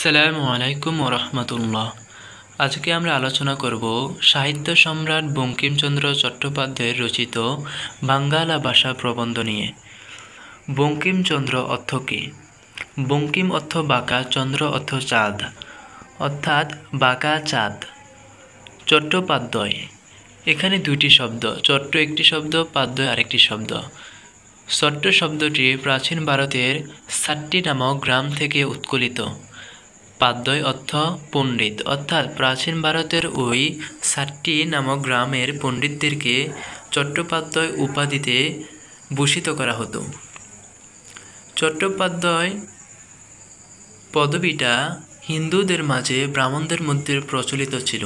আসসালামু আলাইকুম ওরহমতুল্লাহ। আজকে আমরা আলোচনা করব সাহিত্য সম্রাট বঙ্কিমচন্দ্র চট্টোপাধ্যায়ের রচিত বাঙ্গালা ভাষা প্রবন্ধ নিয়ে। বঙ্কিমচন্দ্র অর্থ কী? বঙ্কিম অর্থ বাঁকা, চন্দ্র অর্থ চাঁদ, অর্থাৎ বাঁকা চাঁদ। চট্টোপাধ্যায়, এখানে দুইটি শব্দ, চট্ট একটি শব্দ, পাদ্য আরেকটি শব্দ। চট্ট শব্দটি প্রাচীন ভারতের সাট্টি নামক গ্রাম থেকে উৎকলিত। পাদ্যয় অর্থ পণ্ডিত, অর্থাৎ প্রাচীন ভারতের ওই সাট্টি নামক গ্রামের পণ্ডিতদেরকে চট্টোপাধ্যায় উপাধিতে ভূষিত করা হতো। চট্টোপাধ্যায় পদবিটা হিন্দুদের মাঝে ব্রাহ্মণদের মধ্যে প্রচলিত ছিল।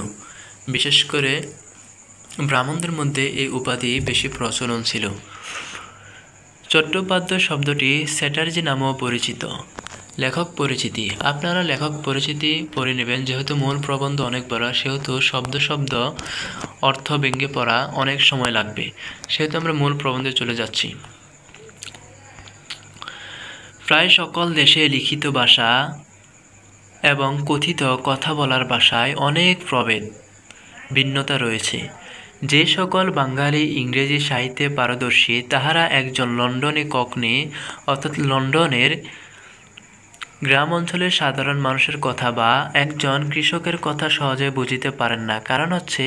বিশেষ করে ব্রাহ্মণদের মধ্যে এই উপাধি বেশি প্রচলন ছিল। চট্টোপাধ্যায় শব্দটি চ্যাটার্জি নামেও পরিচিত। লেখক পরিচিতি, আপনারা লেখক পরিচিতি পড়ে নেবেন। যেহেতু মূল প্রবন্ধ অনেক বড়, সেহেতু শব্দ শব্দ অর্থ ভেঙে পড়া অনেক সময় লাগবে, সেহেতু আমরা মূল প্রবন্ধে চলে যাচ্ছি। প্রায় সকল দেশে লিখিত ভাষা এবং কথিত কথা বলার ভাষায় অনেক প্রভেদ ভিন্নতা রয়েছে। যে সকল বাঙালি ইংরেজি সাহিত্যে পারদর্শী, তাহারা একজন লন্ডনে ককনি অর্থাৎ লন্ডনের গ্রাম অঞ্চলের সাধারণ মানুষের কথা বা একজন কৃষকের কথা সহজে বুঝিতে পারেন না। কারণ হচ্ছে,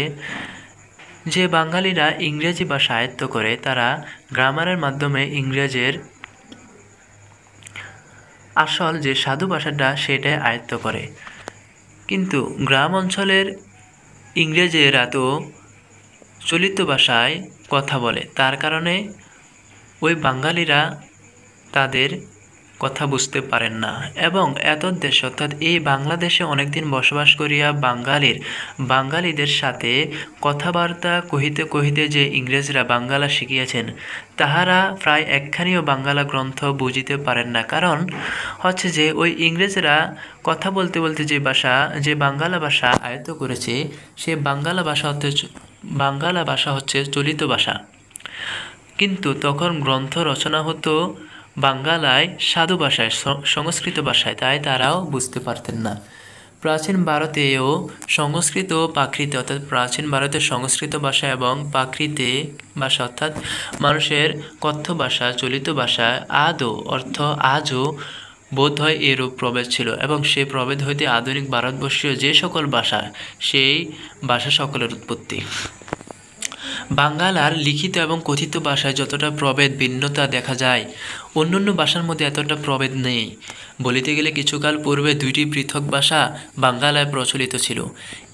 যে বাঙালিরা ইংরেজি ভাষা আয়ত্ত করে, তারা গ্রামারের মাধ্যমে ইংরেজের আসল যে সাধু ভাষাটা সেটাই আয়ত্ত করে। কিন্তু গ্রাম অঞ্চলের ইংরেজেরা তো চলিত ভাষায় কথা বলে, তার কারণে ওই বাঙালিরা তাদের কথা বুঝতে পারেন না। এবং এতদ্দেশ অর্থাৎ এই বাংলাদেশে অনেকদিন বসবাস করিয়া বাঙালিদের সাথে কথাবার্তা কহিতে কহিতে যে ইংরেজরা বাঙ্গালা শিখিয়েছেন, তাহারা প্রায় একখানিও বাঙ্গালা গ্রন্থ বুঝিতে পারেন না। কারণ হচ্ছে যে ওই ইংরেজরা কথা বলতে বলতে যে বাঙ্গালা ভাষা আয়ত্ত করেছে, সে বাঙ্গালা ভাষা হচ্ছে চলিত ভাষা। কিন্তু তখন গ্রন্থ রচনা হতো বাঙ্গালায়, সাধু ভাষায়, সংস্কৃত ভাষায়, তাই তারাও বুঝতে পারতেন না। প্রাচীন ভারতেও সংস্কৃত ও প্রাকৃত অর্থাৎ প্রাচীন ভারতের সংস্কৃত ভাষা এবং প্রাকৃত ভাষা অর্থাৎ মানুষের কথ্য ভাষা, চলিত ভাষা আজও বোধ হয় এরূপ প্রভেদ ছিল। এবং সেই প্রভেদ হইতে আধুনিক ভারতবর্ষীয় যে সকল ভাষা, সেই ভাষা সকলের উৎপত্তি। বাঙ্গালার লিখিত এবং কথিত ভাষায় যতটা প্রভেদ ভিন্নতা দেখা যায়, অন্যান্য ভাষার মধ্যে এতটা প্রভেদ নেই। বলিতে গেলে কিছুকাল পূর্বে দুইটি পৃথক ভাষা বাঙ্গালায় প্রচলিত ছিল।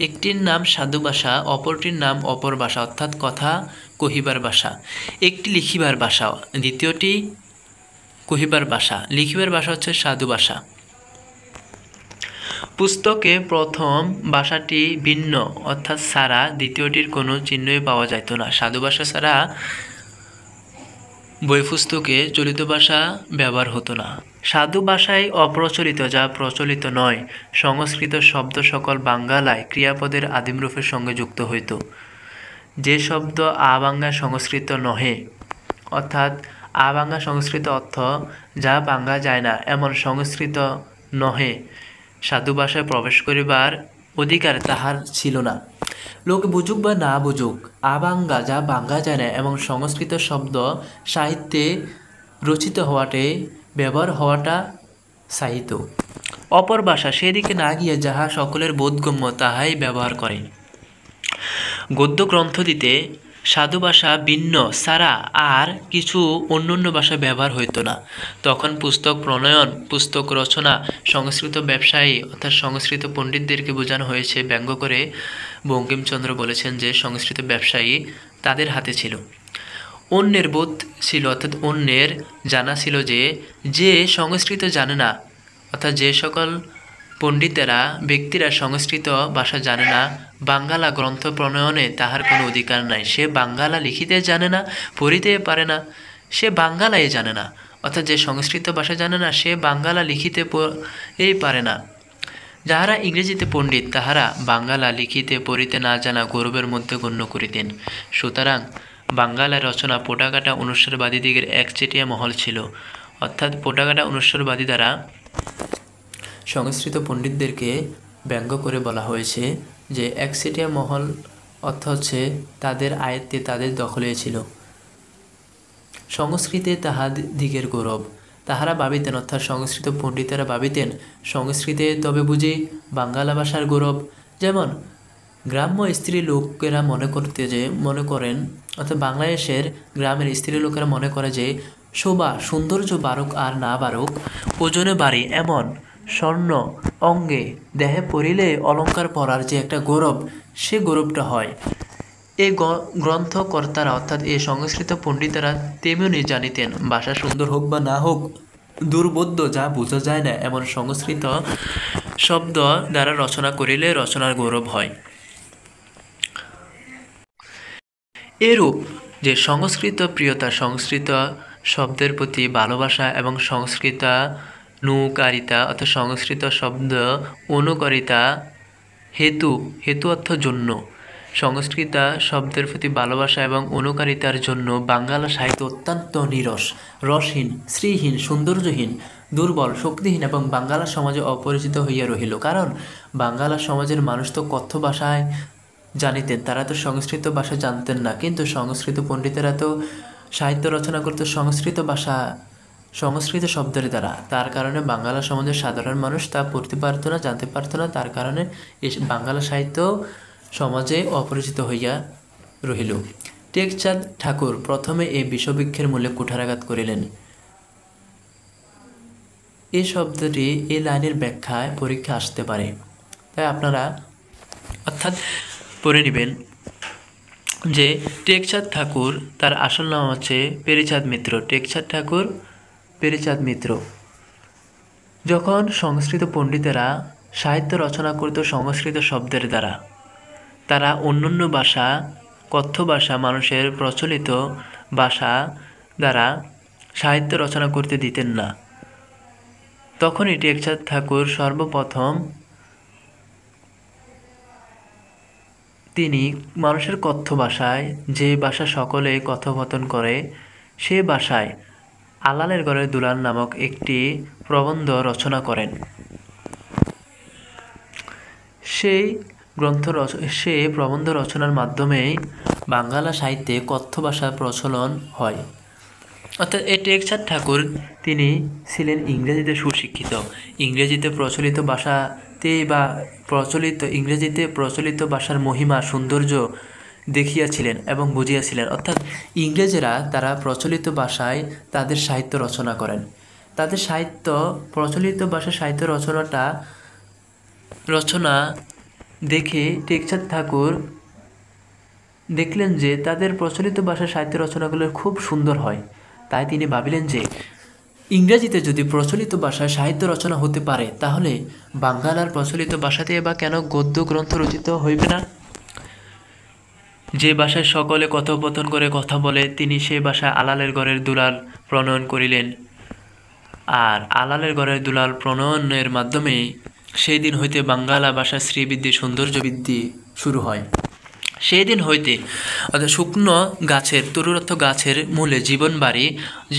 একটির নাম সাধু ভাষা, অপরটির নাম অপর ভাষা অর্থাৎ কথা কহিবার ভাষা। একটি লিখিবার ভাষা, দ্বিতীয়টি কহিবার ভাষা। লিখিবার ভাষা হচ্ছে সাধু ভাষা। পুস্তকে প্রথম ভাষাটি ভিন্ন অর্থাৎ ছাড়া দ্বিতীয়টির কোনো চিহ্নই পাওয়া যেত না। সাধু ভাষা ছাড়া বই পুস্তকে চলিত ভাষা ব্যবহার হতো না। সাধু ভাষায় অপ্রচলিত, যা প্রচলিত নয়, সংস্কৃত শব্দ সকল বাঙ্গালায় ক্রিয়াপদের আদিমরূপের সঙ্গে যুক্ত হইত। যে শব্দ আবাঙ্গা সংস্কৃত নহে, অর্থাৎ আবাঙ্গা সংস্কৃত অর্থ যা বাঙ্গা যায় না, এমন সংস্কৃত নহে, সাধু ভাষায় প্রবেশ করিবার অধিকার তাহার ছিল না। লোক বুঝুক বা না বুঝুক, আবাঙ্গা যা বাঙ্গা যায় না এবং সংস্কৃত শব্দ সাহিত্যে রচিত হওয়াতে ব্যবহার হওয়াটা সাহিত্য। অপর ভাষা সেদিকে না গিয়ে যাহা সকলের বোধগম্য তাহাই ব্যবহার করে। গদ্য গ্রন্থ দিতে সাধু ভাষা ভিন্ন ছাড়া আর কিছু অন্যান্য ভাষা ব্যবহার হইতো না। তখন পুস্তক প্রণয়ন, পুস্তক রচনা সংস্কৃত ব্যবসায়ী অর্থাৎ সংস্কৃত পণ্ডিতদেরকে বোঝানো হয়েছে। ব্যঙ্গ করে বঙ্কিমচন্দ্র বলেছেন যে সংস্কৃত ব্যবসায়ী তাদের হাতে ছিল। অন্যের বোধ ছিল অর্থাৎ অন্যের জানা ছিল যে সংস্কৃত জানে না, অর্থাৎ যে সকল পণ্ডিতেরা ব্যক্তিরা সংস্কৃত ভাষা জানে না, বাঙ্গালা গ্রন্থ প্রণয়নে তাহার কোনো অধিকার নাই। সে বাঙ্গালা লিখিতে জানে না, পড়িতে পারে না, সে বাঙ্গালাই জানে না। অর্থাৎ যে সংস্কৃত ভাষা জানে না, সে বাঙ্গালা লিখিতে পারে না। যাহারা ইংরেজিতে পণ্ডিত, তাহারা বাঙ্গালা লিখিতে পড়িতে না জানা গৌরবের মধ্যে গণ্য করিতেন। সুতরাং বাঙ্গালা রচনা পোটাকাটা অনুস্বরবাদীদিগের একচেটিয়া মহল ছিল। অর্থাৎ পোটাকাটা অনুস্বরবাদী দ্বারা সংস্কৃত পণ্ডিতদেরকে ব্যঙ্গ করে বলা হয়েছে যে একচেটিয়া মহল অর্থ হচ্ছে তাদের আয়ত্তে, তাদের দখলে ছিল। সংস্কৃতে তাহাদিগের গৌরব, তাহারা ভাবিতেন, অর্থাৎ সংস্কৃত পণ্ডিতেরা ভাবিতেন সংস্কৃতে তবে বুঝি বাংলা ভাষার গৌরব। যেমন গ্রাম্য স্ত্রী লোকেরা মনে করেন অর্থাৎ বাংলাদেশের গ্রামের স্ত্রী লোকেরা মনে করে যে শোভা সৌন্দর্য বাড়ুক আর না বাড়ুক, ওজনে বাড়ি এমন স্বর্ণ অঙ্গে দেহে পড়িলে অলঙ্কার পরার যে একটা গৌরব, সে গৌরবটা হয়। এই গ্রন্থকর্তারা অর্থাৎ এই সংস্কৃত পণ্ডিতেরা তেমনি জানিতেন ভাষা সুন্দর হোক বা না হোক, দুর্বোধ্য যা বোঝা যায় না এমন সংস্কৃত শব্দ দ্বারা রচনা করিলে রচনার গৌরব হয়। এরূপ যে সংস্কৃত প্রিয়তা, সংস্কৃত শব্দের প্রতি ভালোবাসা এবং সংস্কৃতানুকারিতা অর্থাৎ সংস্কৃত শব্দ অনুকারিতা, হেতু অর্থ জন্য, সংস্কৃত শব্দের প্রতি ভালোবাসা এবং অনুকারিতার জন্য বাংলা সাহিত্য অত্যন্ত নিরস, রসহীন, শ্রীহীন, সৌন্দর্যহীন, দুর্বল, শক্তিহীন এবং বাংলা সমাজে অপরিচিত হইয়া রহিল। কারণ বাংলা সমাজের মানুষ তো কথ্য ভাষায় জানিতেন, তারা তো সংস্কৃত ভাষা জানতেন না। কিন্তু সংস্কৃত পণ্ডিতেরা তো সাহিত্য রচনা করত সংস্কৃত শব্দের দ্বারা। তার কারণে বাংলা সমাজের সাধারণ মানুষ তা পড়তে পারত না, জানতে পারত না। তার কারণে এই বাংলা সাহিত্য সমাজে অপরিচিত হইয়া রহিল। টেকচাঁদ ঠাকুর প্রথমে এই বিষবৃক্ষের মূলে কুঠারাঘাত করিলেন। এই শব্দটি এই লাইনের ব্যাখ্যায় পরীক্ষা আসতে পারে, তাই আপনারা অর্থাৎ পড়ে নেবেন যে টেকচাঁদ ঠাকুর, তার আসল নাম হচ্ছে পেরিচাঁদ মিত্র। টেকচাঁদ ঠাকুর পেরিচাঁদ মিত্র যখন সংস্কৃত পণ্ডিতেরা সাহিত্য রচনা করত সংস্কৃত শব্দের দ্বারা, তারা অন্যান্য ভাষা, কথ্য ভাষা, মানুষের প্রচলিত ভাষা দ্বারা সাহিত্য রচনা করতে দিতেন না। তখনই টেকচাঁদ ঠাকুর সর্বপ্রথম তিনি মানুষের কথ্য ভাষায়, যে ভাষা সকলে কথোপকথন করে, সে ভাষায় আলালের ঘরের দুলাল নামক একটি প্রবন্ধ রচনা করেন। সেই প্রবন্ধ রচনার মাধ্যমেই বাংলা সাহিত্যে কথ্য ভাষার প্রচলন হয়। অর্থাৎ এই টেকচাঁদ ঠাকুর তিনি ছিলেন ইংরেজিতে সুশিক্ষিত, ইংরেজিতে প্রচলিত ভাষার মহিমা সৌন্দর্য দেখিয়াছিলেন এবং বুঝিয়াছিলেন। অর্থাৎ ইংরেজরা তারা প্রচলিত ভাষায় তাদের সাহিত্য রচনা করেন। তাদের প্রচলিত ভাষার সাহিত্য রচনা দেখে টেকচাঁদ ঠাকুর দেখলেন যে তাদের প্রচলিত ভাষার সাহিত্য রচনাগুলো খুব সুন্দর হয়। তাই তিনি ভাবিলেন যে ইংরেজিতে যদি প্রচলিত ভাষায় সাহিত্য রচনা হতে পারে, তাহলে বাংলার প্রচলিত ভাষাতে বা কেন গদ্য গ্রন্থ রচিত হইবে না? যে ভাষায় সকলে কথোপকথন করে কথা বলে, তিনি সে ভাষায় আলালের ঘরের দুলাল প্রণয়ন করিলেন। আর আলালের ঘরের দুলাল প্রণয়নের মাধ্যমে সেই দিন হইতে বাংলা ভাষার শ্রীবৃদ্ধি, সৌন্দর্য বৃদ্ধি শুরু হয়। সেই দিন হইতে অর্থাৎ শুকনো গাছের, তরুরথ গাছের মূলে জীবন বাড়ি,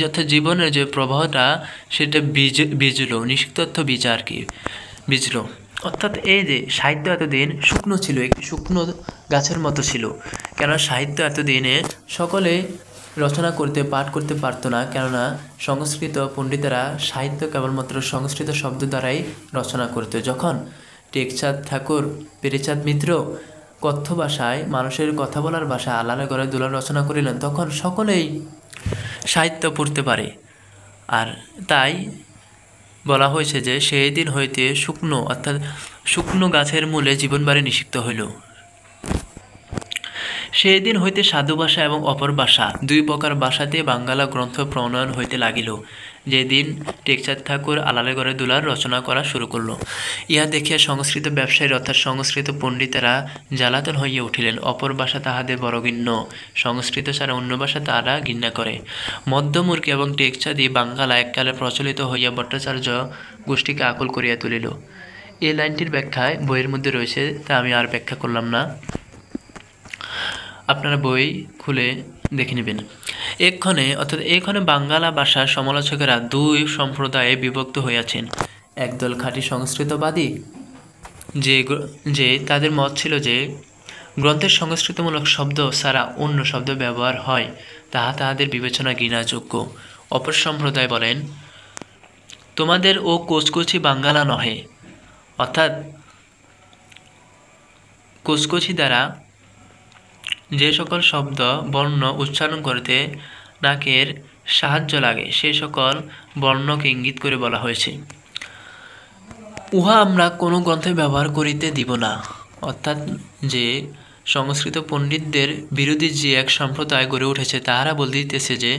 অর্থাৎ জীবনের যে প্রবাহটা সেটা বীজলো, নিষিক্ত অর্থ বীজ আর কি, বীজলো। অর্থাৎ এই যে সাহিত্য এতদিন শুকনো ছিল, একটি শুকনো গাছের মতো ছিল। কেননা সাহিত্য এতদিনে সকলে রচনা করতে, পাঠ করতে পারত না। কেননা সংস্কৃত পণ্ডিতেরা সাহিত্য কেবলমাত্র সংস্কৃত শব্দ দ্বারাই রচনা করত। যখন টেকচাঁদ ঠাকুর, পেরিচাঁদ মিত্র কথ্য ভাষায়, মানুষের কথা বলার ভাষা আলালের ঘরের দুলাল রচনা করিলেন, তখন সকলেই সাহিত্য পড়তে পারে। আর তাই বলা হয়েছে যে সেই দিন হইতে শুকনো গাছের মূলে জীবন বাড়ি নিষিক্ত হইল। সেই দিন হইতে সাধু ভাষা এবং অপর ভাষা দুই প্রকার ভাষাতে বাংলা গ্রন্থ প্রণয়ন হইতে লাগিল। যেদিন টেকচাঁদ ঠাকুর আলালের ঘরে দুলাল রচনা করা শুরু করল, ইহা দেখিয়া সংস্কৃত ব্যবসায়ী অর্থাৎ সংস্কৃত পণ্ডিতেরা জ্বালাতন হইয়া উঠিলেন। অপর ভাষা তাহাদের বড় ঘৃণ্য, সংস্কৃত ছাড়া অন্য ভাষা তাহারা ঘৃণা করে। মধ্যমূর্খী এবং টেকচাঁদি বাঙ্গালা এককালে প্রচলিত হইয়া ভট্টাচার্য গোষ্ঠীকে আকুল করিয়া তুলিল। এই লাইনটির ব্যাখ্যায় বইয়ের মধ্যে রয়েছে, তা আমি আর ব্যাখ্যা করলাম না, আপনারা বই খুলে দেখে নেবেন। এক্ষণে বাংলা ভাষার সমালোচকেরা দুই সম্প্রদায়ে বিভক্ত হইয়াছেন। একদল খাঁটি সংস্কৃতবাদী যে তাদের মত ছিল যে গ্রন্থের সংস্কৃতমূলক শব্দ ছাড়া অন্য শব্দ ব্যবহার হয় তাহাদের বিবেচনা ঘৃণাযোগ্য। অপর সম্প্রদায় বলেন, তোমাদের ও কোচকচি বাঙ্গালা নহে, অর্থাৎ কোচকচি দ্বারা যে সকল শব্দ বর্ণ উচ্চারণ করতে নাকের সাহায্য লাগে সে সকল বর্ণকে ইঙ্গিত করে বলা হয়েছে। উহা আমরা কোনো গ্রন্থে ব্যবহার করিতে দিব না। অর্থাৎ যে সংস্কৃত পণ্ডিতদের বিরোধী যে এক সম্প্রদায় গড়ে উঠেছে তাহারা বলিতেছে যে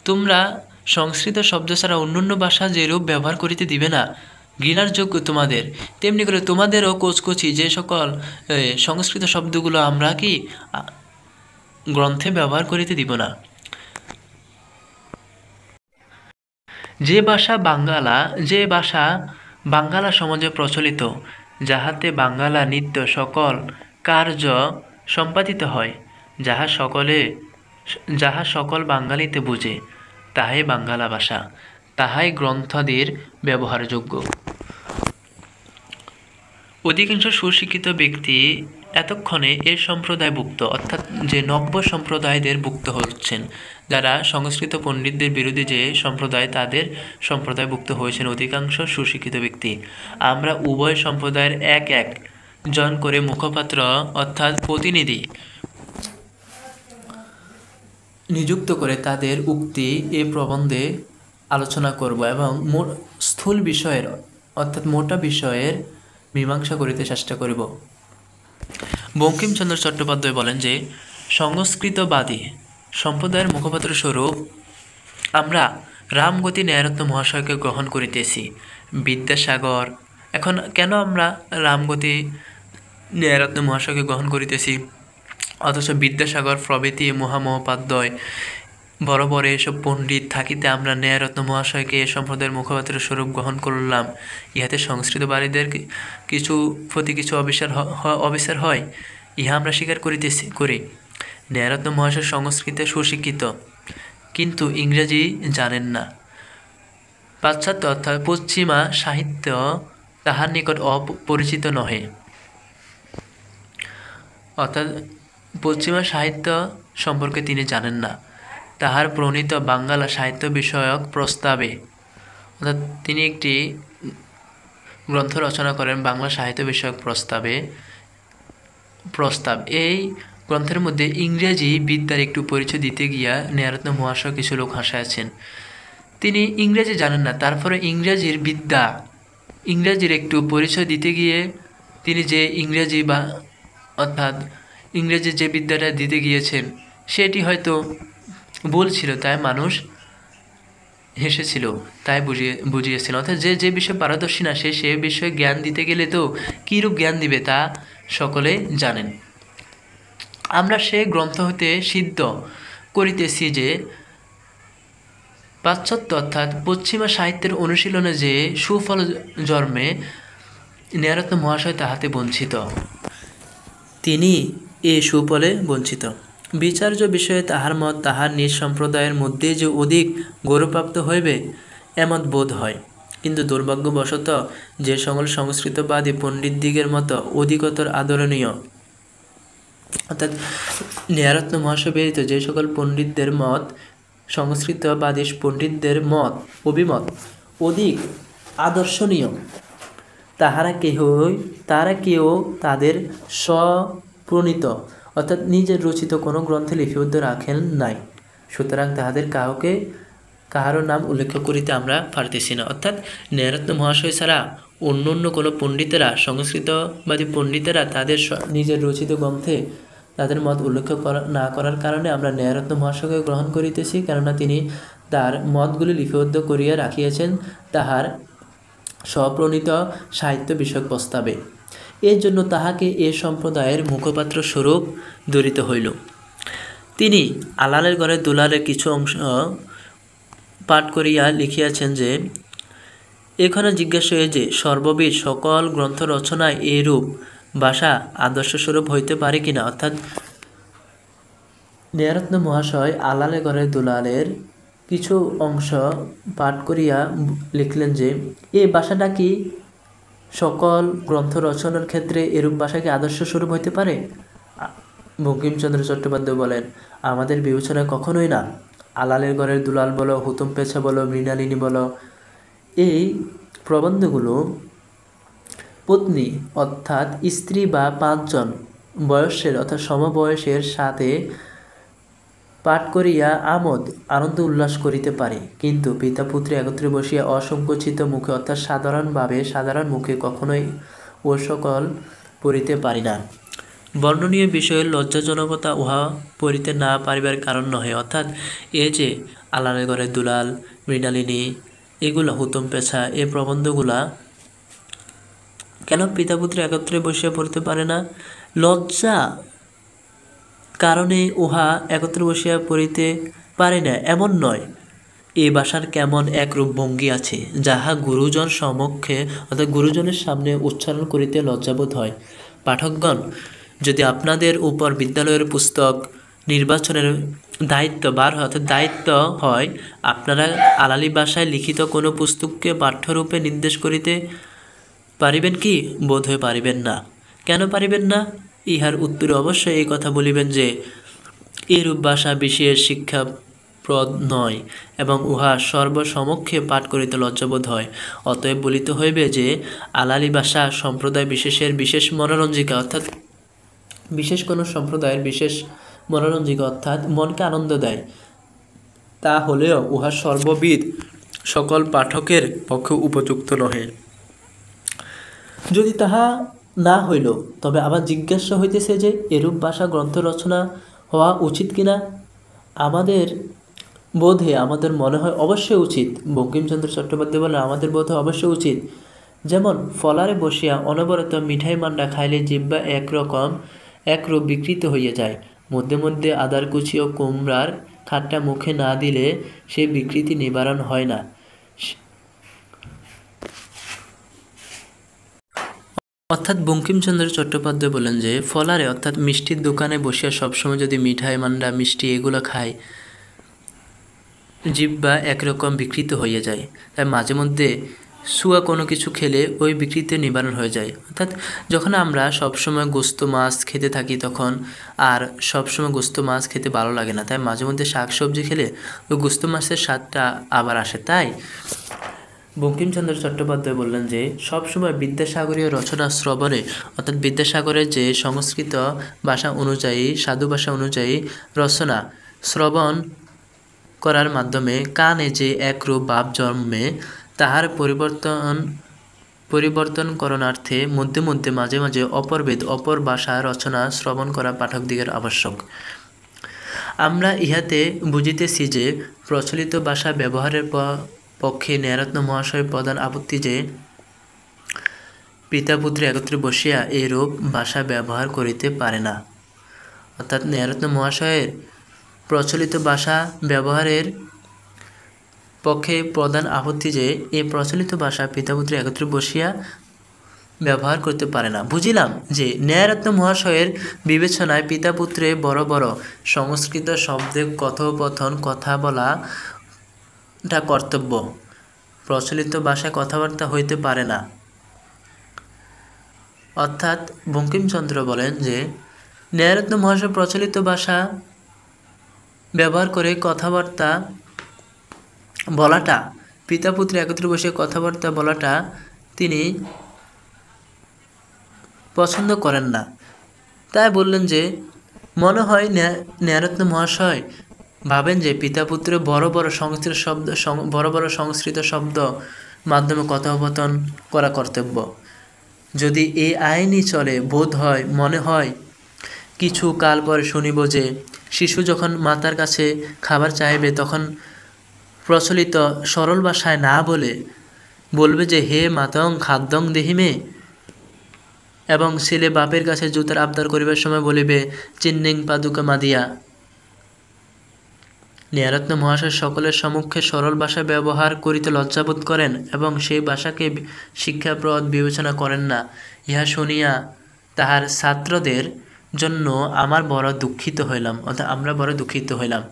তোমরা সংস্কৃত শব্দ ছাড়া অন্যান্য ভাষা যেরূপ ব্যবহার করিতে দিবে না, ঘৃণার যোগ্য তোমাদের, তেমনি করে তোমাদেরও কোচকচি যে সকল সংস্কৃত শব্দগুলো আমরা কি গ্রন্থে ব্যবহার করিতে দিব না। যে ভাষা বাঙ্গালা সমাজে প্রচলিত, যাহাতে বাঙ্গালা নিত্য সকল কার্য সম্পাদিত হয়, যাহা সকল বাঙালিতে বুঝে, তাহাই বাঙ্গালা ভাষা, তাহাই গ্রন্থাদির ব্যবহারযোগ্য। অধিকাংশ সুশিক্ষিত ব্যক্তি এতক্ষণে এর সম্প্রদায়ভুক্ত, অর্থাৎ যে নব্য সম্প্রদায়দের ভুক্ত হচ্ছেন, যারা সংস্কৃত পণ্ডিতদের বিরোধী যে সম্প্রদায় তাদের সম্প্রদায়ভুক্ত হয়েছেন অধিকাংশ সুশিক্ষিত ব্যক্তি। আমরা উভয় সম্প্রদায়ের এক জন করে মুখপাত্র অর্থাৎ প্রতিনিধি নিযুক্ত করে তাদের উক্তি এ প্রবন্ধে আলোচনা করব এবং স্থূল বিষয়ের অর্থাৎ মোটা বিষয়ের মীমাংসা করিতে চেষ্টা করিব। বঙ্কিমচন্দ্র চট্টোপাধ্যায় বলেন যে সংস্কৃতবাদী সম্প্রদায়ের মুখপাত্র স্বরূপ আমরা রামগতি ন্যায়রত্ন মহাশয়কে গ্রহণ করিতেছি। বিদ্যাসাগর, এখন কেন আমরা রামগতি ন্যায়রত্ন মহাশয়কে গ্রহণ করিতেছি অথচ বিদ্যাসাগর প্রভৃতি মহামহোপাধ্যায় বড় বড় এসব পণ্ডিত থাকিতে আমরা ন্যায়রত্ন মহাশয়কে এ সম্প্রদায়ের মুখপাত্র স্বরূপ গ্রহণ করলাম, ইহাতে সংস্কৃতবাদীদের প্রতি কিছু অবিচার হয়, ইহা আমরা স্বীকার করি। ন্যায়রত্ন মহাশয় সংস্কৃতে সুশিক্ষিত, কিন্তু ইংরেজি জানেন না। পাশ্চাত্য অর্থাৎ পশ্চিমা সাহিত্য তাহার নিকট অপরিচিত নহে, অর্থাৎ পশ্চিমা সাহিত্য সম্পর্কে তিনি জানেন না। তাহার প্রণীত বাঙ্গালা সাহিত্য বিষয়ক প্রস্তাবে, অর্থাৎ তিনি একটি গ্রন্থ রচনা করেন বাংলা সাহিত্য বিষয়ক প্রস্তাব। এই গ্রন্থের মধ্যে ইংরেজি বিদ্যার একটু পরিচয় দিতে গিয়া ন্যায়রত্ন মহাশয় কিছু লোক হাসাইয়াছেন। তিনি ইংরেজি জানেন না, তারপরে ইংরেজির একটু পরিচয় দিতে গিয়ে তিনি যে অর্থাৎ ইংরেজি যে বিদ্যাটা দিতে গিয়েছেন সেটি হয়তো ভুল ছিল, তাই মানুষ হেসেছিল, তাই বুঝিয়েছিল। অর্থাৎ যে বিষয়ে পারদর্শী না সে বিষয়ে জ্ঞান দিতে গেলে তো কীরূপ জ্ঞান দিবে তা সকলে জানেন। আমরা সে গ্রন্থ হতে সিদ্ধ করিতেছি যে পাশ্চাত্য অর্থাৎ পশ্চিমা সাহিত্যের অনুশীলনে যে সুফল জন্মে ন্যায়রত্ন মহাশয় তাহাতে বঞ্চিত, তিনি এ সুফলে বঞ্চিত। বিচার্য বিষয়ে তাহার মত তাহার নিজ সম্প্রদায়ের মধ্যে যে অধিক গৌরবপ্রাপ্ত হইবে এমত বোধ হয়, কিন্তু দুর্ভাগ্যবশত যে সকল সংস্কৃতবাদী পণ্ডিতদিগের মতো অধিকতর আদরণীয়, অর্থাৎ ন্যায়রত্ন মহাশয় ব্যতীত যে সকল পণ্ডিতদের মত সংস্কৃতবাদী পণ্ডিতদের অভিমত অধিক আদর্শনীয়, তারা কেউ তাদের স্বপ্রণীত অর্থাৎ নিজের রচিত কোনো গ্রন্থে লিপিবদ্ধ রাখেন নাই। সুতরাং তাহাদের কাহারও নাম উল্লেখ করিতে আমরা পারতেছি না। অর্থাৎ ন্যায়রত্ন মহাশয় ছাড়া অন্য কোনো পণ্ডিতেরা, সংস্কৃতবাদী পণ্ডিতেরা তাদের নিজের রচিত গ্রন্থে তাদের মত উল্লেখ না করার কারণে আমরা ন্যায়রত্ন মহাশয়কে গ্রহণ করিতেছি, কেননা তিনি তার মতগুলি লিপিবদ্ধ করিয়া রাখিয়াছেন তাহার স্বপ্রণীত সাহিত্য বিষয়ক প্রস্তাবে। এর জন্য তাহাকে এ সম্প্রদায়ের মুখপাত্র স্বরূপ ধরিত হইল। তিনি আলালের ঘরে দুলালের কিছু অংশ পাঠ করিয়া লিখিয়াছেন যে এখানে জিজ্ঞাসা হয় যে সর্ববিধ সকল গ্রন্থ রচনায় এরূপ ভাষা আদর্শস্বরূপ হইতে পারে কিনা। অর্থাৎ ন্যায়রত্ন মহাশয় আলালের ঘরে দুলালের কিছু অংশ পাঠ করিয়া লিখলেন যে এই ভাষাটা কি সকল গ্রন্থ রচনার ক্ষেত্রে এরূপ ভাষা কি আদর্শ স্বরূপ হইতে পারে? বঙ্কিমচন্দ্র চট্টোপাধ্যায় বলেন, আমাদের বিবেচনায় কখনোই না। আলালের ঘরের দুলাল বলো, হুতুম পেছা বলো, মৃণালিনী বলো, এই প্রবন্ধগুলো পত্নী অর্থাৎ স্ত্রী বা 5 জন বয়সের অর্থাৎ সমবয়সের সাথে পাঠ করিয়া আনন্দ উল্লাস করিতে পারে, কিন্তু পিতা পুত্রে একত্রে বসিয়া অসংকোচিত মুখে অর্থাৎ সাধারণ মুখে কখনোই ও সকল পড়িতে পারি না। বর্ণনীয় বিষয়ের লজ্জাজনকতা উহা পড়িতে না পারিবার কারণ নহে। অর্থাৎ এ যে আলালের ঘরের দুলাল, মৃণালিনী, এগুলা হুতুম পেছা, এই প্রবন্ধগুলা কেন পিতা পুত্রে একত্রে বসিয়া পড়িতে পারে না? লজ্জা কারণে উহা একত্রে বসিয়া পড়িতে পারে না এমন নয়। এই ভাষার কেমন একরূপ ভঙ্গি আছে, যাহা গুরুজন সমক্ষে অর্থাৎ গুরুজনের সামনে উচ্চারণ করিতে লজ্জাবোধ হয়। পাঠকগণ, যদি আপনাদের উপর বিদ্যালয়ের পুস্তক নির্বাচনের দায়িত্ব হয়, আপনারা আলালি ভাষায় লিখিত কোনো পুস্তককে পাঠ্যরূপে নির্দেশ করিতে পারিবেন কি? বোধ হয়ে পারিবেন না। কেন পারিবেন না? ইহার উত্তরে অবশ্যই এই কথা বলিবেন যে এরূপ ভাষা বিশেষ শিক্ষাপ্রদ নয় এবং উহা সর্বসমক্ষে পাঠ করিতে লজ্জাবোধ হয়। অতএব বলিতে হইবে যে আলালি ভাষা সম্প্রদায় বিশেষের বিশেষ মনোরঞ্জিকা, অর্থাৎ বিশেষ কোনো সম্প্রদায়ের বিশেষ মনোরঞ্জিকা, অর্থাৎ মনকে আনন্দ দেয়। তা হলেও উহা সর্ববিধ সকল পাঠকের পক্ষে উপযুক্ত নহে। যদি তাহা না হইল, তবে আবার জিজ্ঞাসা হইতেছে যে এরূপ ভাষা গ্রন্থ রচনা হওয়া উচিত কিনা? আমাদের মনে হয় অবশ্যই উচিত। বঙ্কিমচন্দ্র চট্টোপাধ্যায় বলেন, আমাদের বোধ হয় অবশ্যই উচিত। যেমন ফলারে বসিয়া অনবরত মিঠাই মান্ডা খাইলে জিহ্বা একরূপ বিকৃত হইয়া যায়। মধ্যে মধ্যে আদার কুচি ও কুমড়ার খাট্টা মুখে না দিলে সেই বিকৃতি নিবারণ হয় না। অর্থাৎ বঙ্কিমচন্দ্র চট্টোপাধ্যায় বলেন যে ফলারে অর্থাৎ মিষ্টির দোকানে বসিয়া সবসময় যদি মিঠাই মান্ডা মিষ্টি এগুলো খায়, জিহ্বা একরকম বিকৃত হয়ে যায়। তাই মাঝে মধ্যে সুয়া কোনো কিছু খেলে ওই বিকৃতি নিবারণ হয়ে যায়। অর্থাৎ যখন আমরা সবসময় গোস্ত মাছ খেতে থাকি, তখন আর সবসময় গোস্ত মাছ খেতে ভালো লাগে না। তাই মাঝে মধ্যে শাক সবজি খেলে ওই গোস্ত মাছের স্বাদটা আবার আসে। তাই বঙ্কিমচন্দ্র চট্টোপাধ্যায় বললেন যে সবসময় বিদ্যাসাগরীয় রচনা শ্রবণে অর্থাৎ বিদ্যাসাগরের যে সংস্কৃত ভাষা অনুযায়ী সাধু ভাষা অনুযায়ী রচনা শ্রবণ করার মাধ্যমে কানে যে একরূপ ভাব জন্মে, তাহার পরিবর্তন করণার্থে মধ্যে মধ্যে মাঝে মাঝে অপর ভাষা রচনা শ্রবণ করা পাঠকদিগের আবশ্যক। আমরা ইহাতে বুঝিতেছি যে প্রচলিত ভাষা ব্যবহারের পক্ষে ন্যায়রত্ন মহাশয়ের প্রধান আপত্তি যে পিতা পুত্রে একত্রে বসিয়া এইরূপ ভাষা ব্যবহার করিতে পারে না। অর্থাৎ ন্যায়রত্ন মহাশয়ের প্রচলিত ভাষা ব্যবহারের পক্ষে প্রধান আপত্তি যে এই প্রচলিত ভাষা পিতা পুত্রে একত্রে বসিয়া ব্যবহার করতে পারে না। বুঝিলাম যে ন্যায়রত্ন মহাশয়ের বিবেচনায় পিতা পুত্রে বড় বড় সংস্কৃত শব্দে কথোপকথন কথা বলাটা কর্তব্য, প্রচলিত ভাষায় কথাবার্তা হইতে পারে না। অর্থাৎ বঙ্কিমচন্দ্র বলেন যে ন্যায়রত্ন মহাশয় প্রচলিত ভাষা ব্যবহার করে কথাবার্তা বলাটা, পিতা পুত্রে একত্রে বসে কথাবার্তা বলাটা তিনি পছন্দ করেন না। তাই বললেন যে মনে হয় ন্যায়রত্ন মহাশয় ভাবেন যে পিতা পুত্রে বড় বড় সংস্কৃত শব্দ মাধ্যমে কথোপকথন করা কর্তব্য। যদি এই আইনই চলে, মনে হয় কিছু কাল পরে শুনিব যে শিশু যখন মাতার কাছে খাবার চাইবে, তখন প্রচলিত সরল ভাষায় না বলবে যে হে মাতং খাদ্যং দেহিমে, এবং ছেলে বাপের কাছে জুতার আবদার করিবার সময় বলিবে চিন্নিং পাদুকা মাদিয়া। ন্যায়রত্ন মহাশয় সকলের সম্মুখে সরল ভাষা ব্যবহার করিতে লজ্জাবোধ করেন এবং সেই ভাষাকে শিক্ষাপ্রদ বিবেচনা করেন না। ইহা শুনিয়া তাহার ছাত্রদের জন্য আমরা বড় দুঃখিত হইলাম।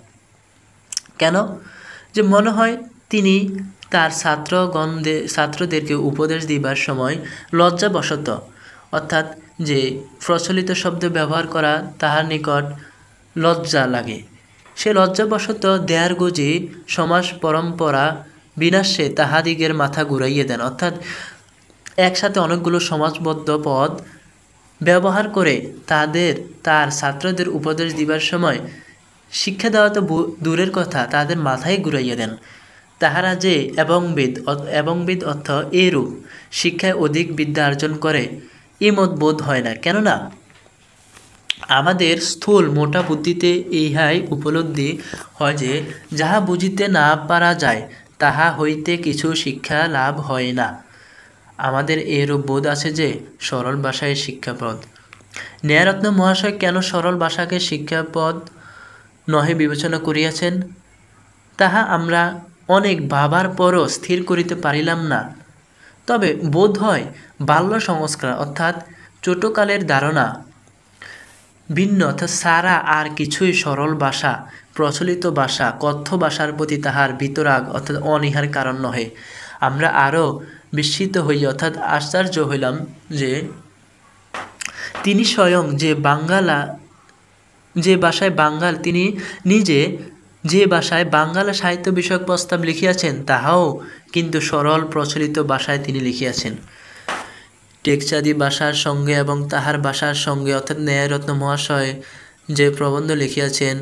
কেন? যে মনে হয় তিনি তার ছাত্রদেরকে উপদেশ দিবার সময় লজ্জাবশত অর্থাৎ যে প্রচলিত শব্দ ব্যবহার করা তাহার নিকট লজ্জা লাগে, সে লজ্জাবশত দেয়ার গুজি সমাজ পরম্পরা বিনাশে তাহাদিগের মাথা ঘুরাইয়ে দেন। অর্থাৎ একসাথে অনেকগুলো সমাজবদ্ধ পদ ব্যবহার করে তার ছাত্রদের উপদেশ দিবার সময় শিক্ষা দেওয়া তো দূরের কথা, তাদের মাথায় ঘুরাইয়া দেন। তাহারা যে এবংবিদ অর্থ এরূপ শিক্ষায় অধিক বিদ্যা অর্জন করে মত বোধ হয় না। কেননা আমাদের স্থূল মোটা বুদ্ধিতে ইহাই উপলব্ধি হয় যে যাহা বুঝিতে না পারা যায় তাহা হইতে কিছু শিক্ষা লাভ হয় না। আমাদের এরূপ বোধ আছে যে সরল ভাষায় শিক্ষাপদ। ন্যায়রত্ন মহাশয় কেন সরল ভাষাকে শিক্ষাপদ নহে বিবেচনা করিয়াছেন, তাহা আমরা অনেক ভাবার পরও স্থির করিতে পারিলাম না। তবে বোধ হয় বাল্য সংস্কার অর্থাৎ ছোটকালের ধারণা ভিন্ন অর্থাৎ সারা আর কিছুই সরল ভাষা, প্রচলিত ভাষা, কথ্য ভাষার প্রতি তাহার বিতরাগ অর্থাৎ অনীহার কারণ নহে। আমরা আরও বিস্মিত হইয়া অর্থাৎ আশ্চর্য হইলাম যে তিনি স্বয়ং যে ভাষায় বাঙ্গাল তিনি নিজে যে ভাষায় বাঙ্গালা সাহিত্য বিষয়ক প্রস্তাব লিখিয়াছেন তাহাও কিন্তু সরল প্রচলিত ভাষায় তিনি লিখিয়াছেন। টেকচাঁদি ভাষার সঙ্গে এবং তাহার ভাষার সঙ্গে অর্থাৎ ন্যায়রত্ন মহাশয় যে প্রবন্ধ লিখিয়াছেন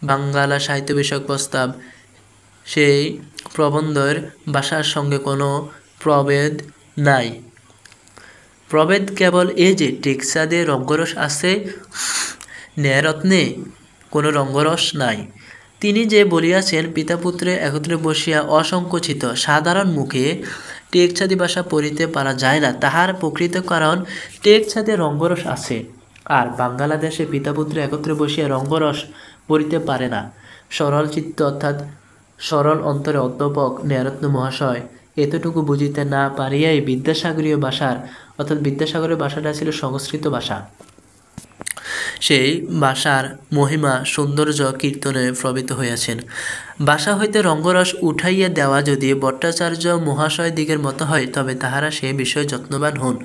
বাঙ্গালা সাহিত্য বিষয়ক প্রস্তাব, সেই প্রবন্ধের ভাষার সঙ্গে কোনো প্রভেদ নাই। প্রভেদ কেবল এই যে টেকচাঁদে রঙ্গরস আছে, ন্যায়রত্নে কোনো রঙ্গরস নাই। তিনি যে বলিয়াছেন পিতা পুত্রে একত্রে বসিয়া অসংকোচিত সাধারণ মুখে টেকচাঁদি ভাষা পড়িতে পারা যায় না, তাহার প্রকৃত কারণ টেকচাঁদে রঙ্গরস আছে আর বাংলাদেশে পিতা পুত্রে একত্রে বসিয়া রঙ্গরস পড়িতে পারে না। সরল চিত্ত অর্থাৎ সরল অন্তরে অধ্যাপক ন্যায়রত্ন মহাশয় এতটুকু বুঝিতে না পারিয়াই বিদ্যাসাগরীয় ভাষার অর্থাৎ বিদ্যাসাগরের ভাষাটা ছিল সংস্কৃত ভাষা, সেই ভাষার মহিমা সৌন্দর্য কীর্তনে প্রবৃত হইয়াছেন। ভাষা হইতে রঙ্গরস উঠাইয়া দেওয়া যদি ভট্টাচার্য মহাশয় দিগের মতো হয় তবে তাহারা সে বিষয়ে যত্নবান হন,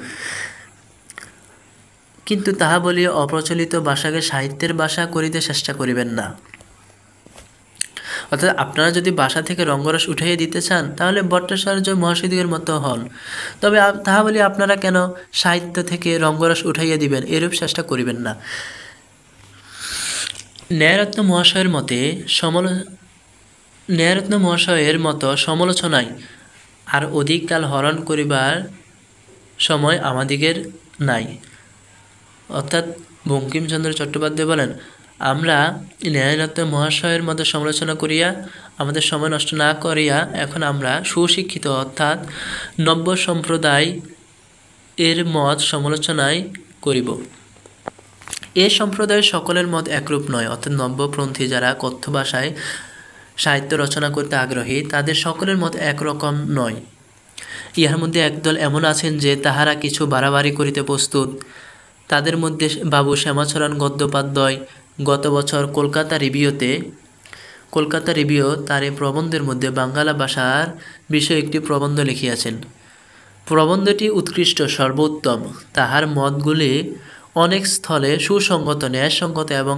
কিন্তু তাহা বলিয়া অপ্রচলিত ভাষাকে সাহিত্যের ভাষা করিতে চেষ্টা করিবেন না। অর্থাৎ আপনারা যদি ভাষা থেকে রঙ্গরস উঠাইয়া দিতে চান তাহলে ভট্টাচার্য মহাশয়দিগের মতো হন, তবে তাহা বলি আপনারা কেন সাহিত্য থেকে রঙ্গরস উঠাইয়া দিবেন, এরূপ চেষ্টা করিবেন না। ন্যায়রত্ন মহাশয়ের মতো সমালোচনায় আর অধিক কাল হরণ করিবার সময় আমাদিগের নাই। অর্থাৎ বঙ্কিমচন্দ্র চট্টোপাধ্যায় বলেন, আমরা ন্যায়রত্ন মহাশয়ের মতো সমালোচনা করিয়া আমাদের সময় নষ্ট না করিয়া এখন আমরা সুশিক্ষিত অর্থাৎ নব্য সম্প্রদায় এর মত সমালোচনায় করিব। এ সম্প্রদায়ের সকলের মত একরূপ নয়, অর্থাৎ নব্যপন্থী যারা কথ্য ভাষায় সাহিত্য রচনা করতে আগ্রহী তাদের সকলের মত একরকম নয়। ইহার মধ্যে একদল এমন আছেন যে তাহারা কিছু বাড়াবাড়ি করিতে প্রস্তুত। তাদের মধ্যে বাবু শ্যামাচরণ গদ্যোপাধ্যায় গত বছর কলকাতা রিভিউ তার এই প্রবন্ধের মধ্যে বাঙ্গালা ভাষার বিষয়ে একটি প্রবন্ধ লিখিয়াছেন। প্রবন্ধটি উৎকৃষ্ট, সর্বোত্তম। তাহার মতগুলি অনেক স্থলে সুসংগত, ন্যায়সঙ্গত এবং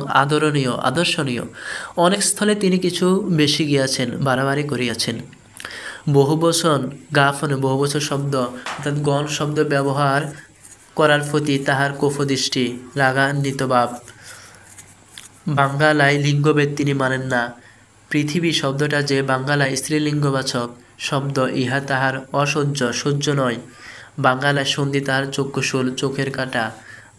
আদর্শনীয়। অনেক স্থলে তিনি কিছু বেশি গিয়াছেন, বাড়াবাড়ি করিয়াছেন। বহুবচন বহুবচন শব্দ অর্থাৎ গণ শব্দ ব্যবহার করার প্রতি তাহার কোপদৃষ্টি, রাগান্বিত ভাব। বাঙ্গালায় লিঙ্গভেদ তিনি মানেন না। পৃথিবী শব্দটা যে বাঙ্গালায় স্ত্রীলিঙ্গবাচক শব্দ, ইহা তাহার সহ্য নয়। বাঙ্গালায় সন্ধি তাহার চক্ষুশূল, চোখের কাঁটা।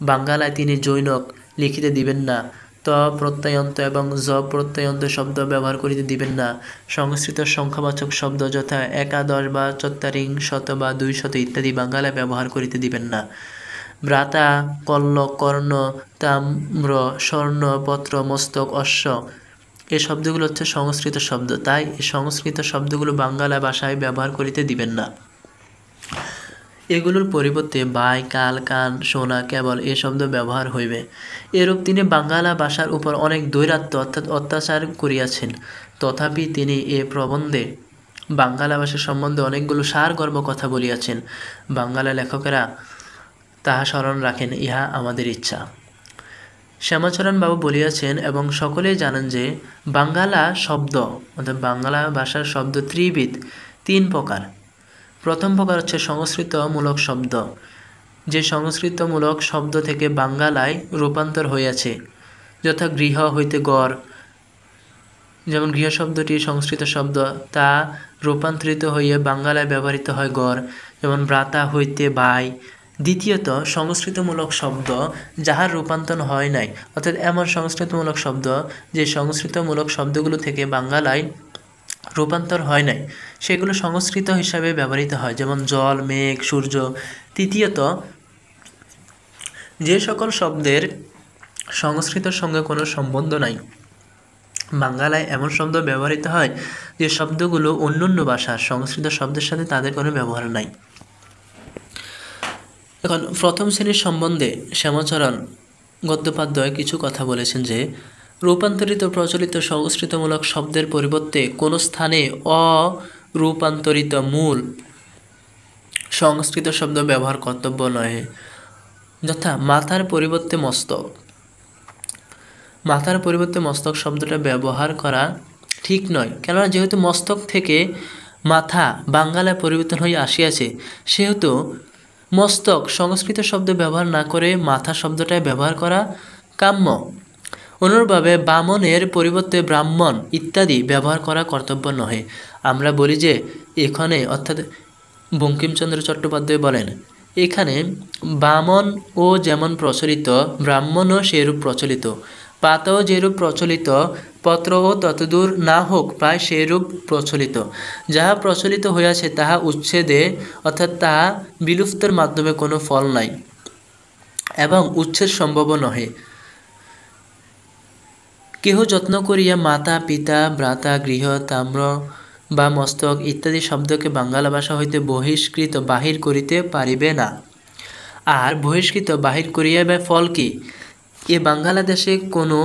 বাঙ্গালায় তিনি জৈনক লিখিতে দিবেন না। ত প্রত্যয়ন্ত এবং জ প্রত্যয়ন্ত শব্দ ব্যবহার করিতে দিবেন না। সংস্কৃত সংখ্যাবাচক শব্দ যথা একাদশ বা চত্বারিংশত বা 200 ইত্যাদি বাঙ্গালায় ব্যবহার করিতে দিবেন না। ভ্রাতা, কল্ল, কর্ণ, তাম্র, স্বর্ণ, পত্র, মস্তক, অশ্ব এই শব্দগুলো হচ্ছে সংস্কৃত শব্দ, তাই এই সংস্কৃত শব্দগুলো বাঙ্গালা ভাষায় ব্যবহার করিতে দিবেন না। এগুলোর পরিবর্তে বাই, কাল, কান, সোনা কেবল এ শব্দ ব্যবহার হইবে। এরূপ তিনি বাঙ্গালা ভাষার উপর অনেক দৈরাত্য অর্থাৎ অত্যাচার করিয়াছেন। তথাপি তিনি এ প্রবন্ধে বাঙ্গালা ভাষা সম্বন্ধে অনেকগুলো সারগর্ভ কথা বলিয়াছেন। বাঙ্গালা লেখকেরা তাহা স্মরণ রাখেন, ইহা আমাদের ইচ্ছা। শ্যামাচরণ বাবু বলিয়াছেন এবং সকলেই জানেন যে বাঙ্গালা শব্দ অর্থাৎ বাংলা ভাষার শব্দ ত্রিবিধ, 3 প্রকার। প্রথম প্রকার হচ্ছে সংস্কৃতমূলক শব্দ, যে সংস্কৃতমূলক শব্দ থেকে বাঙ্গালায় রূপান্তর হইয়াছে, যথা গৃহ হইতে গড়, যেমন গৃহ শব্দটি সংস্কৃত শব্দ, তা রূপান্তরিত হইয়া বাঙ্গালায় ব্যবহৃত হয় গড়, যেমন ভ্রাতা হইতে ভাই। দ্বিতীয়ত সংস্কৃতমূলক শব্দ যাহার রূপান্তর হয় নাই, অর্থাৎ এমন সংস্কৃতমূলক শব্দ যে সংস্কৃতমূলক শব্দগুলো থেকে বাঙ্গালায় রূপান্তর হয় নাই, সেগুলো সংস্কৃত হিসাবে ব্যবহৃত হয়, যেমন জল, মেঘ, সূর্য। তৃতীয়ত যে সকল শব্দের সংস্কৃতের সঙ্গে কোনো সম্বন্ধ নাই, বাঙ্গালায় এমন শব্দ ব্যবহৃত হয় যে শব্দগুলো অন্যান্য ভাষার সংস্কৃত শব্দের সাথে তাদের কোনো ব্যবহার নাই। এখন প্রথম শ্রেণীর সম্বন্ধে শ্যামাচরণ গদ্যোপাধ্যায় কিছু কথা বলেছেন যে রূপান্তরিত প্রচলিত সংস্কৃতমূলক শব্দের পরিবর্তে কোনো স্থানে অরূপান্তরিত মূল সংস্কৃত শব্দ ব্যবহার কর্তব্য নয়, যথা মাথার পরিবর্তে মস্তক। মাথার পরিবর্তে মস্তক শব্দটা ব্যবহার করা ঠিক নয়, কেননা যেহেতু মস্তক থেকে মাথা বাঙ্গালায় পরিবর্তন হয়ে আসিয়াছে, সেহেতু মস্তক সংস্কৃত শব্দ ব্যবহার না করে মাথা শব্দটাই ব্যবহার করা কাম্য। অনুরূপভাবে বামনের পরিবর্তে ব্রাহ্মণ ইত্যাদি ব্যবহার করা কর্তব্য নহে। আমরা বলি যে এখানে, অর্থাৎ বঙ্কিমচন্দ্র চট্টোপাধ্যায় বলেন, এখানে বামন ও যেমন প্রচলিত, ব্রাহ্মণও সেরূপ প্রচলিত, পাতাও যেরূপ প্রচলিত, পত্রও ততদূর না হোক প্রায় সেরূপ প্রচলিত। যাহা প্রচলিত হইয়াছে তাহা উচ্ছেদে, অর্থাৎ তাহা বিলুপ্তের মাধ্যমে কোনো ফল নাই এবং উচ্ছেদ সম্ভব নহে। কেহ যত্ন করিয়া মাতা, পিতা, ভ্রাতা, গৃহ, তাম্র বা মস্তক ইত্যাদি শব্দকে বাঙ্গালা ভাষা হইতে বহিষ্কৃত বাহির করিতে পারিবে না। আর বহিষ্কৃত বাহির করিয়া বা ফল কি? এ বাঙ্গালা দেশে কোনো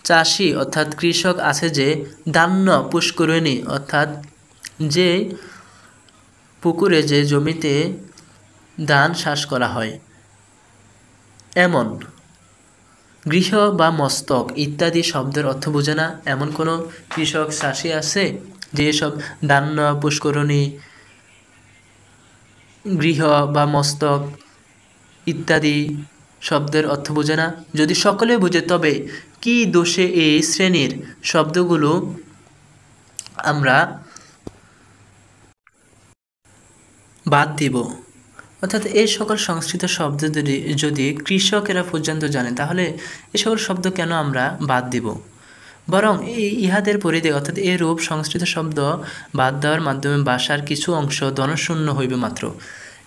চাষি অর্থাৎ কৃষক আছে যে দান্য পুষ্করিণী, অর্থাৎ যে পুকুরে যে জমিতে ধান চাষ করা হয়, এমন গৃহ বা মস্তক ইত্যাদি শব্দের অর্থ বোঝে না এমন কোনো কৃষক চাষি আছে যে সব দান্য, পুষ্করিণী, গৃহ বা মস্তক ইত্যাদি শব্দের অর্থ বোঝে না? যদি সকলে বুঝে তবে কি দোষে এই শ্রেণীর শব্দগুলো আমরা বাদ দিব? অর্থাৎ এই সকল সংস্কৃত শব্দ যদি কৃষকেরা পর্যন্ত জানে, তাহলে এই সকল শব্দ কেন আমরা বাদ দিব? বরং ইহাদের পরিধি, অর্থাৎ এরূপ সংস্কৃত শব্দ বাদ দেওয়ার মাধ্যমে ভাষার কিছু অংশ ধনশূন্য হইবে মাত্র।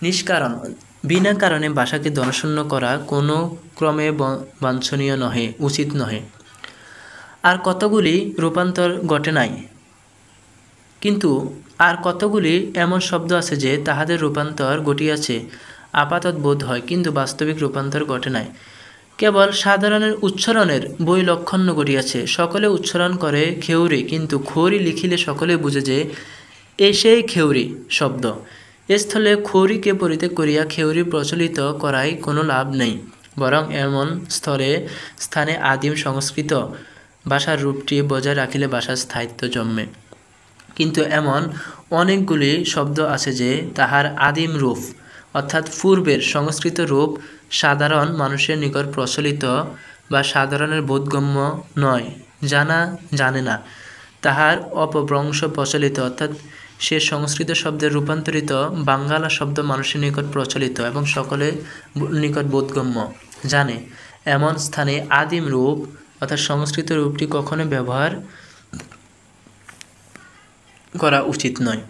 নিষ্কারণ বিনা কারণে ভাষাকে ধনশূন্য করা কোনো ক্রমে বাঞ্ছনীয় নহে, উচিত নহে। আর কতগুলি রূপান্তর ঘটে নাই, কিন্তু আর কতগুলি এমন শব্দ আছে যে তাহাদের রূপান্তর ঘটিয়াছে আপাতত বোধ হয়, কিন্তু বাস্তবিক রূপান্তর ঘটে নাই। কেবল সাধারণের উচ্চারণের বৈলক্ষণ্য ঘটিয়াছে। সকলে উচ্চারণ করে খেউরি, কিন্তু খৌরি লিখিলে সকলে বুঝে যে এ সেই খেউরি শব্দ। এ স্থলে খৌরিকে পরিত্যাগ করিয়া খেউরি প্রচলিত করায় কোনো লাভ নেই, বরং এমন স্থানে আদিম সংস্কৃত ভাষার রূপটি বজায় রাখিলে ভাষার স্থায়িত্ব জন্মে। কিন্তু এমন অনেকগুলি শব্দ আছে যে তাহার আদিম রূপ, অর্থাৎ পূর্বের সংস্কৃত রূপ সাধারণ মানুষের নিকট প্রচলিত বা সাধারণের বোধগম্য নয়, জানে না। তাহার অপভ্রংশ প্রচলিত, অর্থাৎ সে সংস্কৃত শব্দের রূপান্তরিত বাঙ্গালা শব্দ মানুষের নিকট প্রচলিত এবং সকলের নিকট বোধগম্য, জানে। এমন স্থানে আদিম রূপ অর্থাৎ সংস্কৃত রূপটি কখনো ব্যবহার করা উচিত নয়।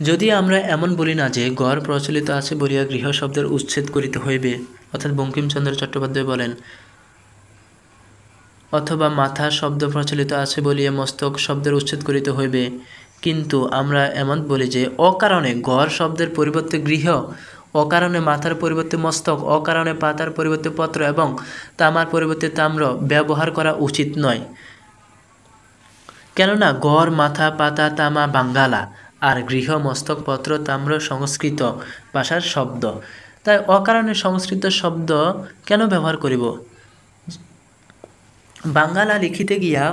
যদি আমরা এমন বলি না যে গড় প্রচলিত আছে বলিয়া গৃহ শব্দের উচ্ছেদ করিতে হইবে, অর্থাৎ বঙ্কিমচন্দ্র চট্টোপাধ্যায় বলেন, অথবা মাথা শব্দ প্রচলিত আছে বলিয়া মস্তক শব্দের উচ্ছেদ করিতে হইবে, কিন্তু আমরা এমন বলি যে অকারণে গড় শব্দের পরিবর্তে গৃহ, অকারণে মাথার পরিবর্তে মস্তক, অকারণে পাতার পরিবর্তে পত্র এবং তামার পরিবর্তে তাম্র ব্যবহার করা উচিত নয়। কেননা গড়, মাথা, পাতা, তামা বাঙ্গালা, আর গৃহ, মস্তক, পত্র, তাম্র সংস্কৃত ভাষার শব্দ। তাই অকারণে সংস্কৃত শব্দ কেন ব্যবহার করিব? বাঙ্গালা লিখিতে গিয়া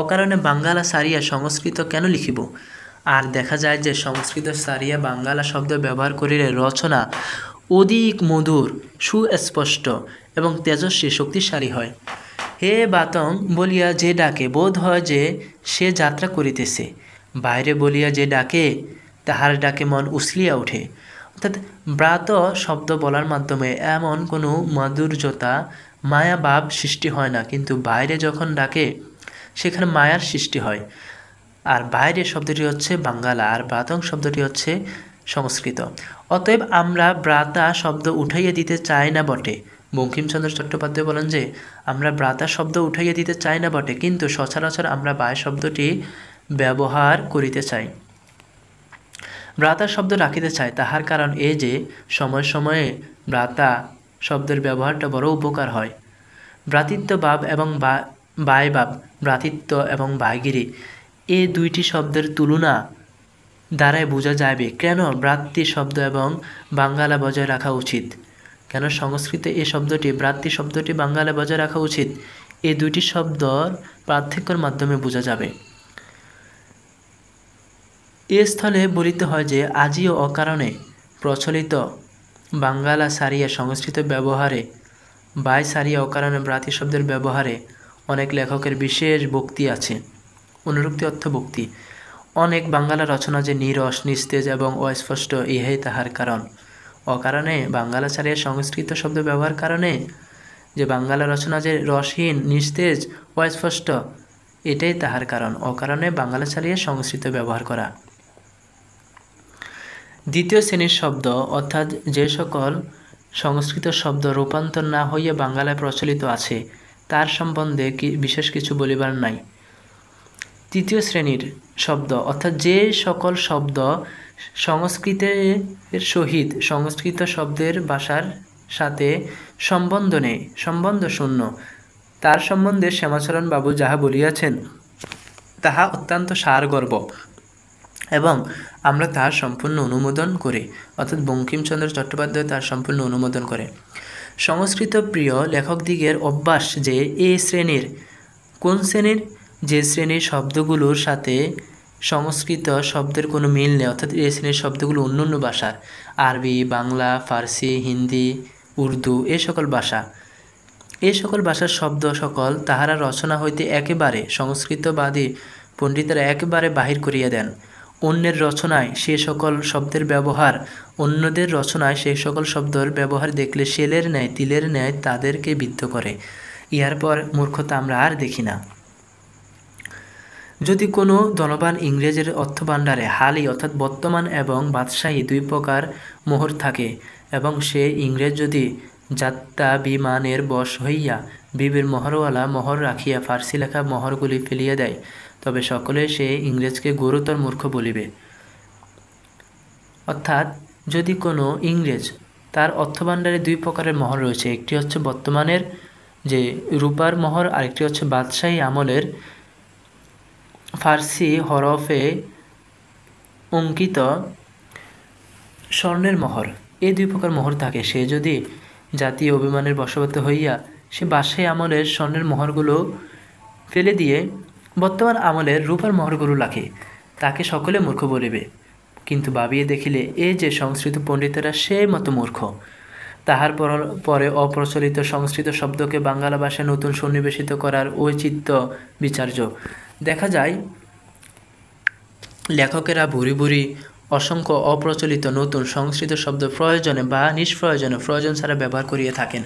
অকারণে বাঙ্গালা সারিয়া সংস্কৃত কেন লিখিব? আর দেখা যায় যে সংস্কৃত সারিয়া বাঙ্গালা শব্দ ব্যবহার করিলে রচনা অধিক মধুর, সুস্পষ্ট এবং তেজস্বী শক্তিশালী হয়। হে বাতং বলিয়া যে ডাকে, বোধ হয় যে সে যাত্রা করিতেছে। বাইরে বলিয়া যে ডাকে, তাহার ডাকে মন উছলিয়া ওঠে। অর্থাৎ ব্রাত শব্দ বলার মাধ্যমে এমন কোনো মাধুর্যতা, মায়াভাব সৃষ্টি হয় না, কিন্তু বাইরে যখন ডাকে সেখানে মায়ার সৃষ্টি হয়। আর বাইরে শব্দটি হচ্ছে বাঙ্গালা, আর ব্রাতং শব্দটি হচ্ছে সংস্কৃত। অতএব আমরা ব্রাতা শব্দ উঠাইয়া দিতে চাই না বটে। বঙ্কিমচন্দ্র চট্টোপাধ্যায় বলেন যে আমরা ব্রাতা শব্দ উঠাইয়া দিতে চাই না বটে, কিন্তু সচরাচর আমরা বায় শব্দটি ব্যবহার করিতে চাই, ব্রাতা শব্দ রাখিতে চাই। তাহার কারণ এই যে সময় সময়ে ব্রাতা শব্দের ব্যবহারটা বড় উপকার হয়। ভ্রাতৃত্ব ভাব এবং বায়ভাব, ভ্রাতৃত্ব এবং বায়গিরি, এই দুইটি শব্দের তুলনা দ্বারাই বোঝা যাবে কেন ভ্রাতৃ শব্দ এবং বাঙ্গালা বজায় রাখা উচিত, কেন সংস্কৃতে এই শব্দটি ভ্রাতৃ শব্দটি বাঙ্গালা বজায় রাখা উচিত। এই দুইটি শব্দর পার্থক্যের মাধ্যমে বোঝা যাবে। এ স্থলে বলিতে হয় যে আজিও অকারণে প্রচলিত বাঙ্গালা সারিয়া সংস্কৃত ব্যবহারে, বাই সারিয়া অকারণে ভ্রাতৃ শব্দের ব্যবহারে অনেক লেখকের বিশেষ ভক্তি আছে। অনুরক্তি অর্থ ভক্তি। অনেক বাঙ্গালা রচনা যে নিরস, নিস্তেজ এবং অস্পষ্ট, ইহাই তাহার কারণ। অকারণে বাঙ্গালা সারিয়া সংস্কৃত শব্দ ব্যবহার কারণে যে বাঙ্গালা রচনা যে রসহীন, নিস্তেজ, অস্পষ্ট, এটাই তাহার কারণ। অকারণে বাঙ্গালা সারিয়া সংস্কৃত ব্যবহার করা। দ্বিতীয় শ্রেণীর শব্দ, অর্থাৎ যে সকল সংস্কৃত শব্দ রূপান্তর না হইয়া বাঙ্গালায় প্রচলিত আছে, তার সম্বন্ধে বিশেষ কিছু বলিবার নাই। তৃতীয় শ্রেণীর শব্দ, অর্থাৎ যে সকল শব্দ সংস্কৃতের সহিত, সংস্কৃত শব্দের ভাষার সাথে সম্বন্ধ নেই, সম্বন্ধ শূন্য, তার সম্বন্ধে শ্যামাচরণ বাবু যাহা বলিয়াছেন তাহা অত্যন্ত সারগর্ভ এবং আমরা তাহার সম্পূর্ণ অনুমোদন করি। অর্থাৎ বঙ্কিমচন্দ্র চট্টোপাধ্যায় তার সম্পূর্ণ অনুমোদন করে। সংস্কৃত প্রিয় লেখকদিগের অভ্যাস যে এই শ্রেণীর, কোন শ্রেণীর? যে শ্রেণীর শব্দগুলোর সাথে সংস্কৃত শব্দের কোনো মিল নেই, অর্থাৎ এই শ্রেণীর শব্দগুলো অন্য অন্য ভাষার, আরবি, বাংলা, ফার্সি, হিন্দি, উর্দু, এই সকল ভাষা, এই সকল ভাষার শব্দ সকল তাহারা রচনা হইতে একেবারে সংস্কৃতবাদী পণ্ডিতেরা একেবারে বাহির করিয়া দেন। অন্যের রচনায় সে সকল শব্দের ব্যবহার, অন্যদের রচনায় সেই সকল শব্দের ব্যবহার দেখলে শেলের ন্যায়, তিলের ন্যায় তাদেরকে বিদ্ধ করে। ইহার পর মূর্খতা আমরা আর দেখি না। যদি কোনো ধনবান ইংরেজের অর্থভাণ্ডারে হালি অর্থাৎ বর্তমান এবং বাদশাহী দুই প্রকার মোহর থাকে এবং সে ইংরেজ যদি যাত্রা বিমানের বশ হইয়া বিবির মোহরওয়ালা মোহর রাখিয়া ফার্সি লেখা মোহরগুলি ফেলিয়া দেয়, তবে সকলে সে ইংরেজকে গুরুতর মূর্খ বলিবে। অর্থাৎ যদি কোনো ইংরেজ, তার অর্থভাণ্ডারে দুই প্রকারের মোহর রয়েছে, একটি হচ্ছে বর্তমানের যে রূপার মোহর, আরেকটি হচ্ছে বাদশাহী আমলের ফার্সি হরফে অঙ্কিত স্বর্ণের মোহর। এই দুই প্রকার মোহর থাকে। সে যদি জাতীয় অভিমানের বশবর্তী হইয়া সে বাদশাহী আমলের স্বর্ণের মোহরগুলো ফেলে দিয়ে বর্তমান আমলের রূপার মোহরগুলো রাখে, তাকে সকলে মূর্খ বলিবে। কিন্তু ভাবিয়ে দেখিলে এই যে সংস্কৃত পণ্ডিতেরা সেই মতো মূর্খ। তাহার পরে অপ্রচলিত সংস্কৃত শব্দকে বাংলা ভাষায় নতুন সন্নিবেশিত করার ঔচিত্য বিচার্য। দেখা যায় লেখকেরা ভুরি ভুরি অসংখ্য অপ্রচলিত নতুন সংস্কৃত শব্দ প্রয়োজনে বা নিষ্প্রয়োজনে, প্রয়োজন ছাড়া ব্যবহার করিয়া থাকেন।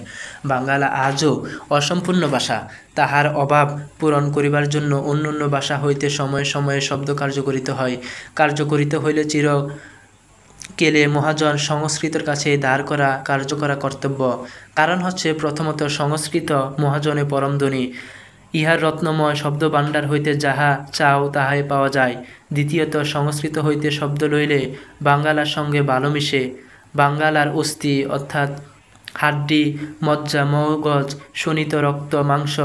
বাঙ্গালা আজও অসম্পূর্ণ ভাষা, তাহার অভাব পূরণ করিবার জন্য অন্য অন্য ভাষা হইতে সময়ে সময়ে শব্দ কার্য করিতে হয়। কার্য করিতে হইলে চিরকেলে মহাজন সংস্কৃতের কাছে দাঁড় করা কার্য করা কর্তব্য। কারণ হচ্ছে প্রথমত সংস্কৃত মহাজনে পরমধ্বনি, ইহার রত্নময় শব্দ ভাণ্ডার হইতে যাহা চাও তাহাই পাওয়া যায়। দ্বিতীয়ত সংস্কৃত হইতে শব্দ লইলে বাঙ্গালার সঙ্গে ভালো মিশে। বাঙ্গালার অস্থি অর্থাৎ হাড্ডি, মজ্জা, মগজ, শোণিত, রক্ত, মাংস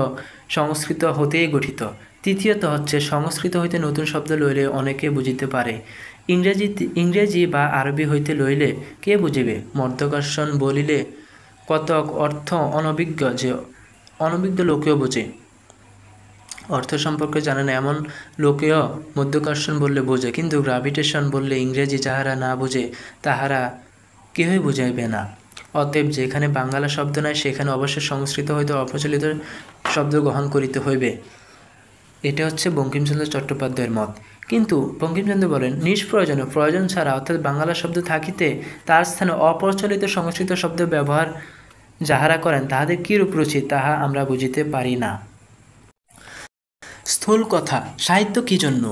সংস্কৃত হতেই গঠিত। তৃতীয়ত হচ্ছে সংস্কৃত হইতে নতুন শব্দ লইলে অনেকে বুঝিতে পারে, ইংরেজি বা আরবি হইতে লইলে কে বুঝিবে। মধ্যকর্ষণ বলিলে কতক অর্থ অনভিজ্ঞ লোকেও বোঝে, অর্থ সম্পর্কে জানে না এমন লোকেও মধ্যকর্ষণ বললে বোঝে, কিন্তু গ্রাভিটেশন বললে ইংরেজি যাহারা না বুঝে তাহারা কেহই বুঝাইবে না। অতএব যেখানে বাঙ্গালা শব্দ নাই সেখানে অবশ্যই সংস্কৃত হইতে অপ্রচলিত শব্দ গ্রহণ করিতে হইবে। এটা হচ্ছে বঙ্কিমচন্দ্র চট্টোপাধ্যায়ের মত। কিন্তু বঙ্কিমচন্দ্র বলেন নিষ্প্রয়োজনে, প্রয়োজন ছাড়া অর্থাৎ বাংলা শব্দ থাকিতে তার স্থানে অপ্রচলিত সংস্কৃত শব্দ ব্যবহার যাহারা করেন তাহাদের কিরূপ রুচি তাহা আমরা বুঝিতে পারি না। স্থূল কথা, সাহিত্য কি জন্য,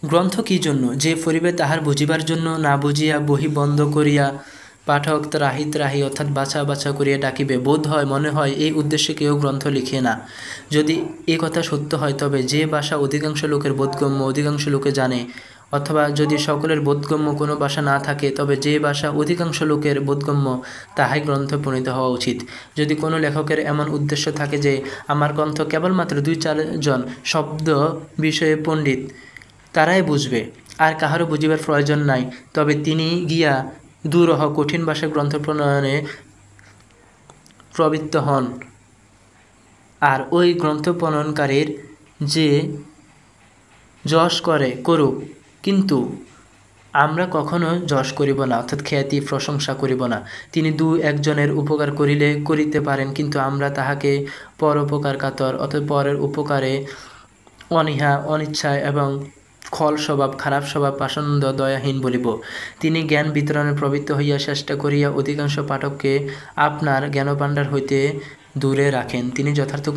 গ্রন্থ কি জন্য, যে পড়িবে তাহার বুঝিবার জন্য, না বুঝিয়া বহি বন্ধ করিয়া পাঠক ত্রাহি ত্রাহি অর্থাৎ বাছা বাছা করিয়া ডাকিবে। বোধ হয় মনে হয় এই উদ্দেশ্যে কেউ গ্রন্থ লিখে না। যদি এ কথা সত্য হয় তবে যে ভাষা অধিকাংশ লোকের বোধগম্য অধিকাংশ লোকে জানে, অথবা যদি সকলের বোধগম্য কোনো ভাষা না থাকে তবে যে ভাষা অধিকাংশ লোকের বোধগম্য তাহাই গ্রন্থ প্রণীত হওয়া উচিত। যদি কোনো লেখকের এমন উদ্দেশ্য থাকে যে আমার গ্রন্থ কেবলমাত্র 2-4 জন শব্দ বিষয়ে পণ্ডিত তারাই বুঝবে, আর কাহারও বুঝিবার প্রয়োজন নাই, তবে তিনি গিয়া দুরহ কঠিন ভাষার গ্রন্থ প্রণয়নে প্রবৃত্ত হন, আর ওই গ্রন্থ প্রণয়নকারীর যে যশ করে করুক, কিন্তু আমরা কখনো যশ করিব না, অর্থাৎ খ্যাতি প্রশংসা করিব না। তিনি 2-1 জনের উপকার করিলে করিতে পারেন, কিন্তু আমরা তাহাকে পরোপকার কাতর অর্থাৎ পরের উপকারে অনীহা অনিচ্ছায় এবং খল স্বভাব খারাপ স্বভাব পাষণ্ড দয়াহীন বলিব। তিনি জ্ঞান বিতরণে প্রবৃত্ত হইয়া চেষ্টা করিয়া অধিকাংশ পাঠককে আপনার জ্ঞানভাণ্ডার হইতে দূরে রাখেন। যিনি যথার্থ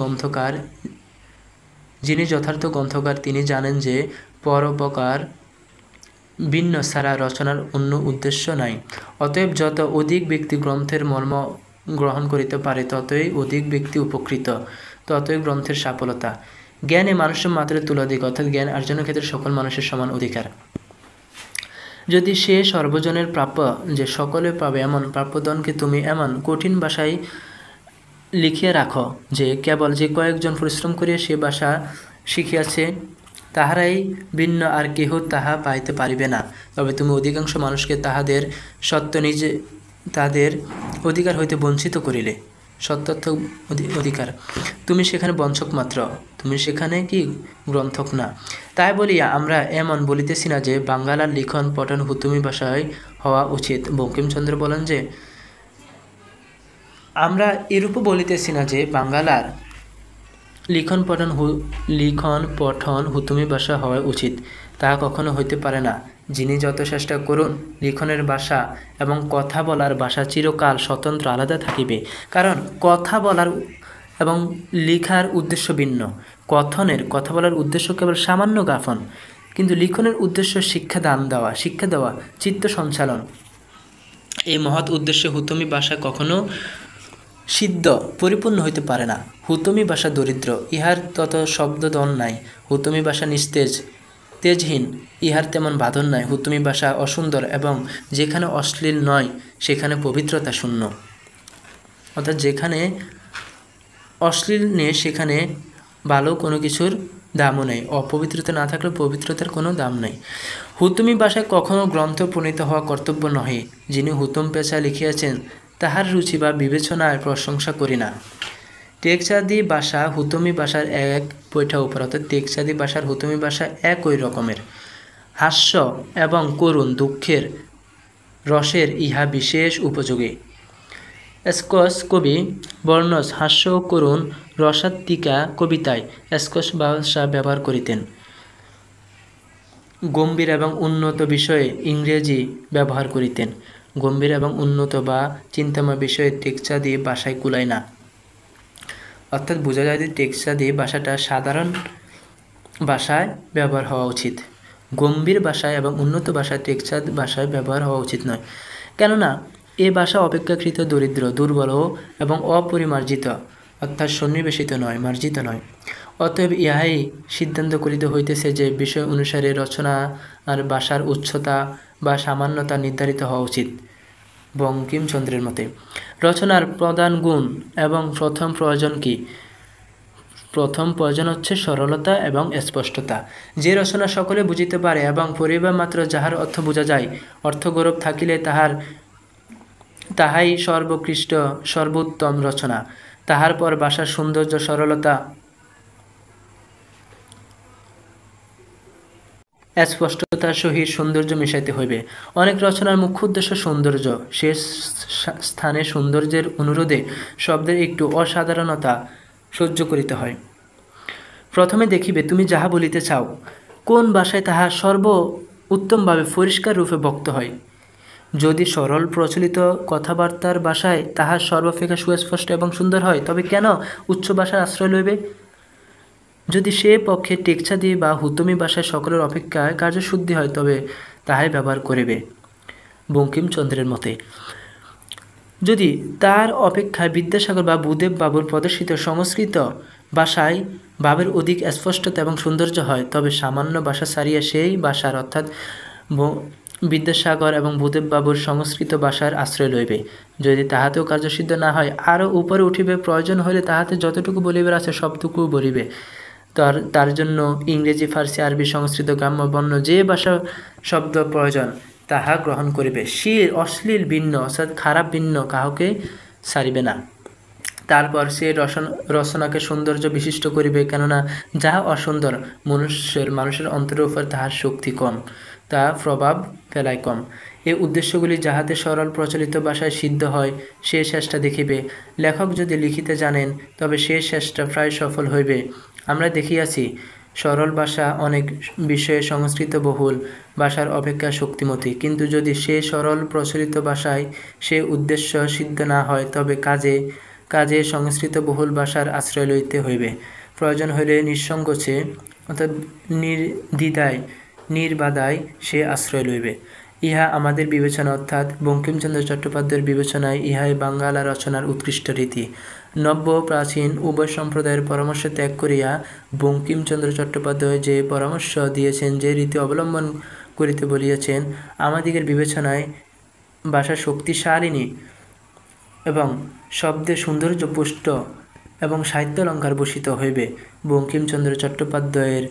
গ্রন্থকার তিনি জানেন যে পরোপকার ভিন্ন ছাড়া রচনার অন্য উদ্দেশ্য নাই। অতএব যত অধিক ব্যক্তি গ্রন্থের মর্ম গ্রহণ করিতে পারে ততই অধিক ব্যক্তি উপকৃত, ততই গ্রন্থের সাফলতা। জ্ঞানে মানুষের মাত্র তুলাধিক, অর্থাৎ জ্ঞান অর্জনের ক্ষেত্রে সকল মানুষের সমান অধিকার। যদি সে সর্বজনের প্রাপ্য যে সকলে পাবে এমন প্রাপ্যধনকে তুমি এমন কঠিন ভাষায় লিখিয়া রাখো যে কেবল যে কয়েকজন পরিশ্রম করিয়া সে ভাষা শিখিয়াছে তাহারাই ভিন্ন, আর কেহ তাহা পাইতে পারিবে না, তবে তুমি অধিকাংশ মানুষকে তাহাদের তাদের অধিকার হইতে বঞ্চিত করিলে। সত্যার্থ অধিকার, তুমি সেখানে বঞ্চক মাত্র, তুমি সেখানে কি গ্রন্থক না। তাই বলিয়া আমরা এমন বলিতেছি না যে বাঙ্গালার লিখন পঠন হুতুমি ভাষায় হওয়া উচিত। বঙ্কিমচন্দ্র বলেন যে আমরা এরূপও বলিতেছি না যে বাঙ্গালার লিখন পঠন হুতুমি ভাষা হওয়া উচিত, তাহা কখনো হইতে পারে না। যিনি যত চেষ্টা করুন লিখনের ভাষা এবং কথা বলার ভাষা চিরকাল স্বতন্ত্র আলাদা থাকিবে, কারণ কথা বলার এবং লিখার উদ্দেশ্য ভিন্ন। কথা বলার উদ্দেশ্য কেবল সামান্য জ্ঞাপন, কিন্তু লিখনের উদ্দেশ্য শিক্ষা দেওয়া চিত্ত সঞ্চালন। এই মহৎ উদ্দেশ্যে হুতুমি ভাষা কখনো সিদ্ধ পরিপূর্ণ হইতে পারে না। হুতুমি ভাষা দরিদ্র, ইহার তত শব্দদন নাই। হুতুমি ভাষা নিস্তেজ তেজহীন, ইহার তেমন বাঁধন নাই। হুতুমি ভাষা অসুন্দর এবং যেখানে অশ্লীল নয় সেখানে পবিত্রতা শূন্য, অর্থাৎ যেখানে অশ্লীল নেই সেখানে ভালো কোনো কিছুর দামও নেই, অপবিত্রতা না থাকলে পবিত্রতার কোনো দাম নেই। হুতুমি ভাষায় কখনো গ্রন্থ প্রণীত হওয়া কর্তব্য নহে। যিনি হুতুম পেশা লিখিয়াছেন তাহার রুচি বা বিবেচনায় প্রশংসা করি না। টেকচাঁদি ভাষা হুতুমি ভাষার এক পৈঠা উপর, অর্থাৎ টেকচাঁদি ভাষার হুতুমি ভাষা একই রকমের। হাস্য এবং করুণ দুঃখের রসের ইহা বিশেষ উপযোগী। স্কচ কবি বর্ণস হাস্য ও করুণ রসাত্মিকা কবিতায় স্কচ ভাষা ব্যবহার করিতেন। গম্ভীর এবং উন্নত বিষয়ে ইংরেজি ব্যবহার করিতেন। গম্ভীর এবং উন্নত বা চিন্তাময় বিষয়ে টেকচাঁদি ভাষায় কুলায় না, অর্থাৎ বোঝা যায় যে টেকচাঁদি ভাষাটা সাধারণ ভাষায় ব্যবহার হওয়া উচিত। গম্ভীর ভাষায় এবং উন্নত ভাষায় টেকচাঁদ ভাষায় ব্যবহার হওয়া উচিত নয়, কেননা এ ভাষা অপেক্ষাকৃত দরিদ্র, দুর্বল এবং অপরিমার্জিত, অর্থাৎ সন্নিবেশিত নয়, মার্জিত নয়। অতএব ইহাই সিদ্ধান্ত করিতে হইতেছে যে বিষয় অনুসারে রচনা আর ভাষার উচ্চতা বা সামান্যতা নির্ধারিত হওয়া উচিত। বঙ্কিমচন্দ্রের মতে রচনার প্রধান গুণ এবং প্রথম প্রয়োজন কি? প্রথম প্রয়োজন হচ্ছে সরলতা এবং স্পষ্টতা। যে রচনা সকলে বুঝিতে পারে এবং পড়িবা মাত্র যাহার অর্থ বোঝা যায়, অর্থগৌরব থাকিলে তাহাই সর্বোৎকৃষ্ট সর্বোত্তম রচনা। তাহার পর ভাষার সৌন্দর্য, সরলতা, স্পষ্টতার সহিত সৌন্দর্য মিশাইতে হইবে। অনেক রচনার মুখ্য উদ্দেশ্য সৌন্দর্য, সে স্থানে সৌন্দর্যের অনুরোধে শব্দের একটু অসাধারণতা সহ্য করিতে হয়। প্রথমে দেখিবে তুমি যাহা বলিতে চাও কোন ভাষায় তাহা সর্ব উত্তমভাবে পরিষ্কার রূপে বক্ত হয়। যদি সরল প্রচলিত কথাবার্তার ভাষায় তাহা সর্বাপেক্ষা সুস্পষ্ট এবং সুন্দর হয়, তবে কেন উচ্চ ভাষার আশ্রয় লইবে? যদি সে পক্ষে টেকচাঁদি বা হুতমি ভাষায় সকলের অপেক্ষা কার্যশুদ্ধি হয়, তবে তাহাই ব্যবহার করিবে। বঙ্কিমচন্দ্রের মতে যদি তার অপেক্ষায় বিদ্যাসাগর বা ভূদেব বাবুর প্রদর্শিত সংস্কৃত ভাষায় ভাবের অধিক স্পষ্টতা এবং সৌন্দর্য হয়, তবে সামান্য ভাষা ছাড়িয়া সেই ভাষার অর্থাৎ বিদ্যাসাগর এবং ভূদেব বাবুর সংস্কৃত ভাষার আশ্রয় লইবে। যদি তাহাতেও কার্যসিদ্ধ না হয়, আরও উপরে উঠিবে, প্রয়োজন হইলে তাহাতে যতটুকু বলিবার আছে সবটুকু বলিবে। তার জন্য ইংরেজি, ফার্সি, আরবি, সংস্কৃত, গ্রাম্য, বর্ণ যে ভাষা শব্দ প্রয়োজন তাহা গ্রহণ করিবে। অশ্লীল ভিন্ন অর্থাৎ খারাপ ভিন্ন কাহাকে ছাড়িবে না। তারপর সে রচনাকে সৌন্দর্য বিশিষ্ট করিবে, কেননা যাহা অসুন্দর মানুষের অন্তরের উপর তাহার শক্তি কম, তা প্রভাব ফেলায় কম। এই উদ্দেশ্যগুলি যাহাতে সরল প্রচলিত ভাষায় সিদ্ধ হয় সে চেষ্টা দেখিবে। লেখক যদি লিখিতে জানেন তবে সে চেষ্টা প্রায় সফল হইবে। আমরা দেখিয়াছি সরল ভাষা অনেক বিষয়ে সংস্কৃত বহুল ভাষার অপেক্ষা শক্তিমতী, কিন্তু যদি সে সরল প্রচলিত ভাষায় সে উদ্দেশ্য সিদ্ধ না হয়, তবে কাজে সংস্কৃত বহুল ভাষার আশ্রয় লইতে হইবে। প্রয়োজন হইলে নিঃসংকোচে অর্থাৎ নির্বাধায় সে আশ্রয় লইবে। ইহা আমাদের বিবেচনা অর্থাৎ বঙ্কিমচন্দ্র চট্টোপাধ্যায়ের বিবেচনায় ইহাই বাঙ্গালা রচনার উৎকৃষ্ট রীতি। নব্য প্রাচীন উভয় সম্প্রদায়ের পরামর্শ ত্যাগ করিয়া বঙ্কিমচন্দ্র চট্টোপাধ্যায় যে পরামর্শ দিয়েছেন, যে রীতি অবলম্বন করিতে বলিয়াছেন, আমাদিগের বিবেচনায় ভাষা শক্তিশালিনী এবং শব্দে সৌন্দর্য পুষ্ট এবং সাহিত্য অলঙ্কার ভূষিত হইবে বঙ্কিমচন্দ্র চট্টোপাধ্যায়ের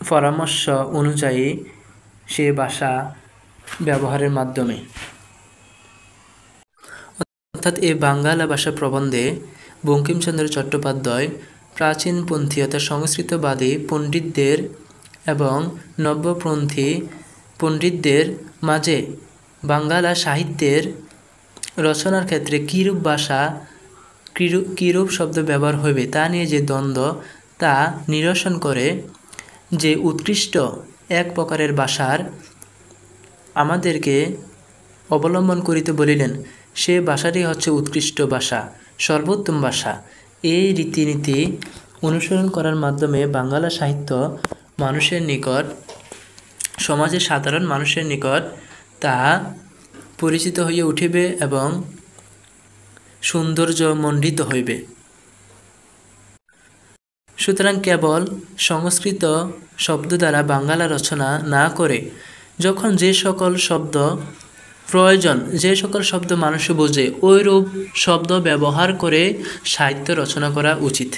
পরামর্শ অনুযায়ী সে ভাষা ব্যবহারের মাধ্যমে। অর্থাৎ এই বাঙ্গালা ভাষা প্রবন্ধে বঙ্কিমচন্দ্র চট্টোপাধ্যায় প্রাচীনপন্থী অর্থাৎ সংস্কৃতবাদী পণ্ডিতদের এবং নব্যপন্থী পণ্ডিতদের মাঝে বাঙ্গালা সাহিত্যের রচনার ক্ষেত্রে কীরূপ ভাষা কীরূপ শব্দ ব্যবহার হইবে তা নিয়ে যে দ্বন্দ্ব তা নিরসন করে যে উৎকৃষ্ট এক প্রকারের ভাষার আমাদেরকে অবলম্বন করিতে বলিলেন, সে ভাষাটি হচ্ছে উৎকৃষ্ট ভাষা, সর্বোত্তম ভাষা। এই রীতিনীতি অনুসরণ করার মাধ্যমে বাঙ্গালা সাহিত্য মানুষের নিকট, সমাজের সাধারণ মানুষের নিকট তা পরিচিত হইয়া উঠিবে এবং সৌন্দর্যমণ্ডিত হইবে। সুতরাং কেবল সংস্কৃত শব্দ দ্বারা বাঙ্গালা রচনা না করে যখন যে সকল শব্দ প্রয়োজন, যে সকল শব্দ মানুষ বোঝে, ওইরূপ শব্দ ব্যবহার করে সাহিত্য রচনা করা উচিত।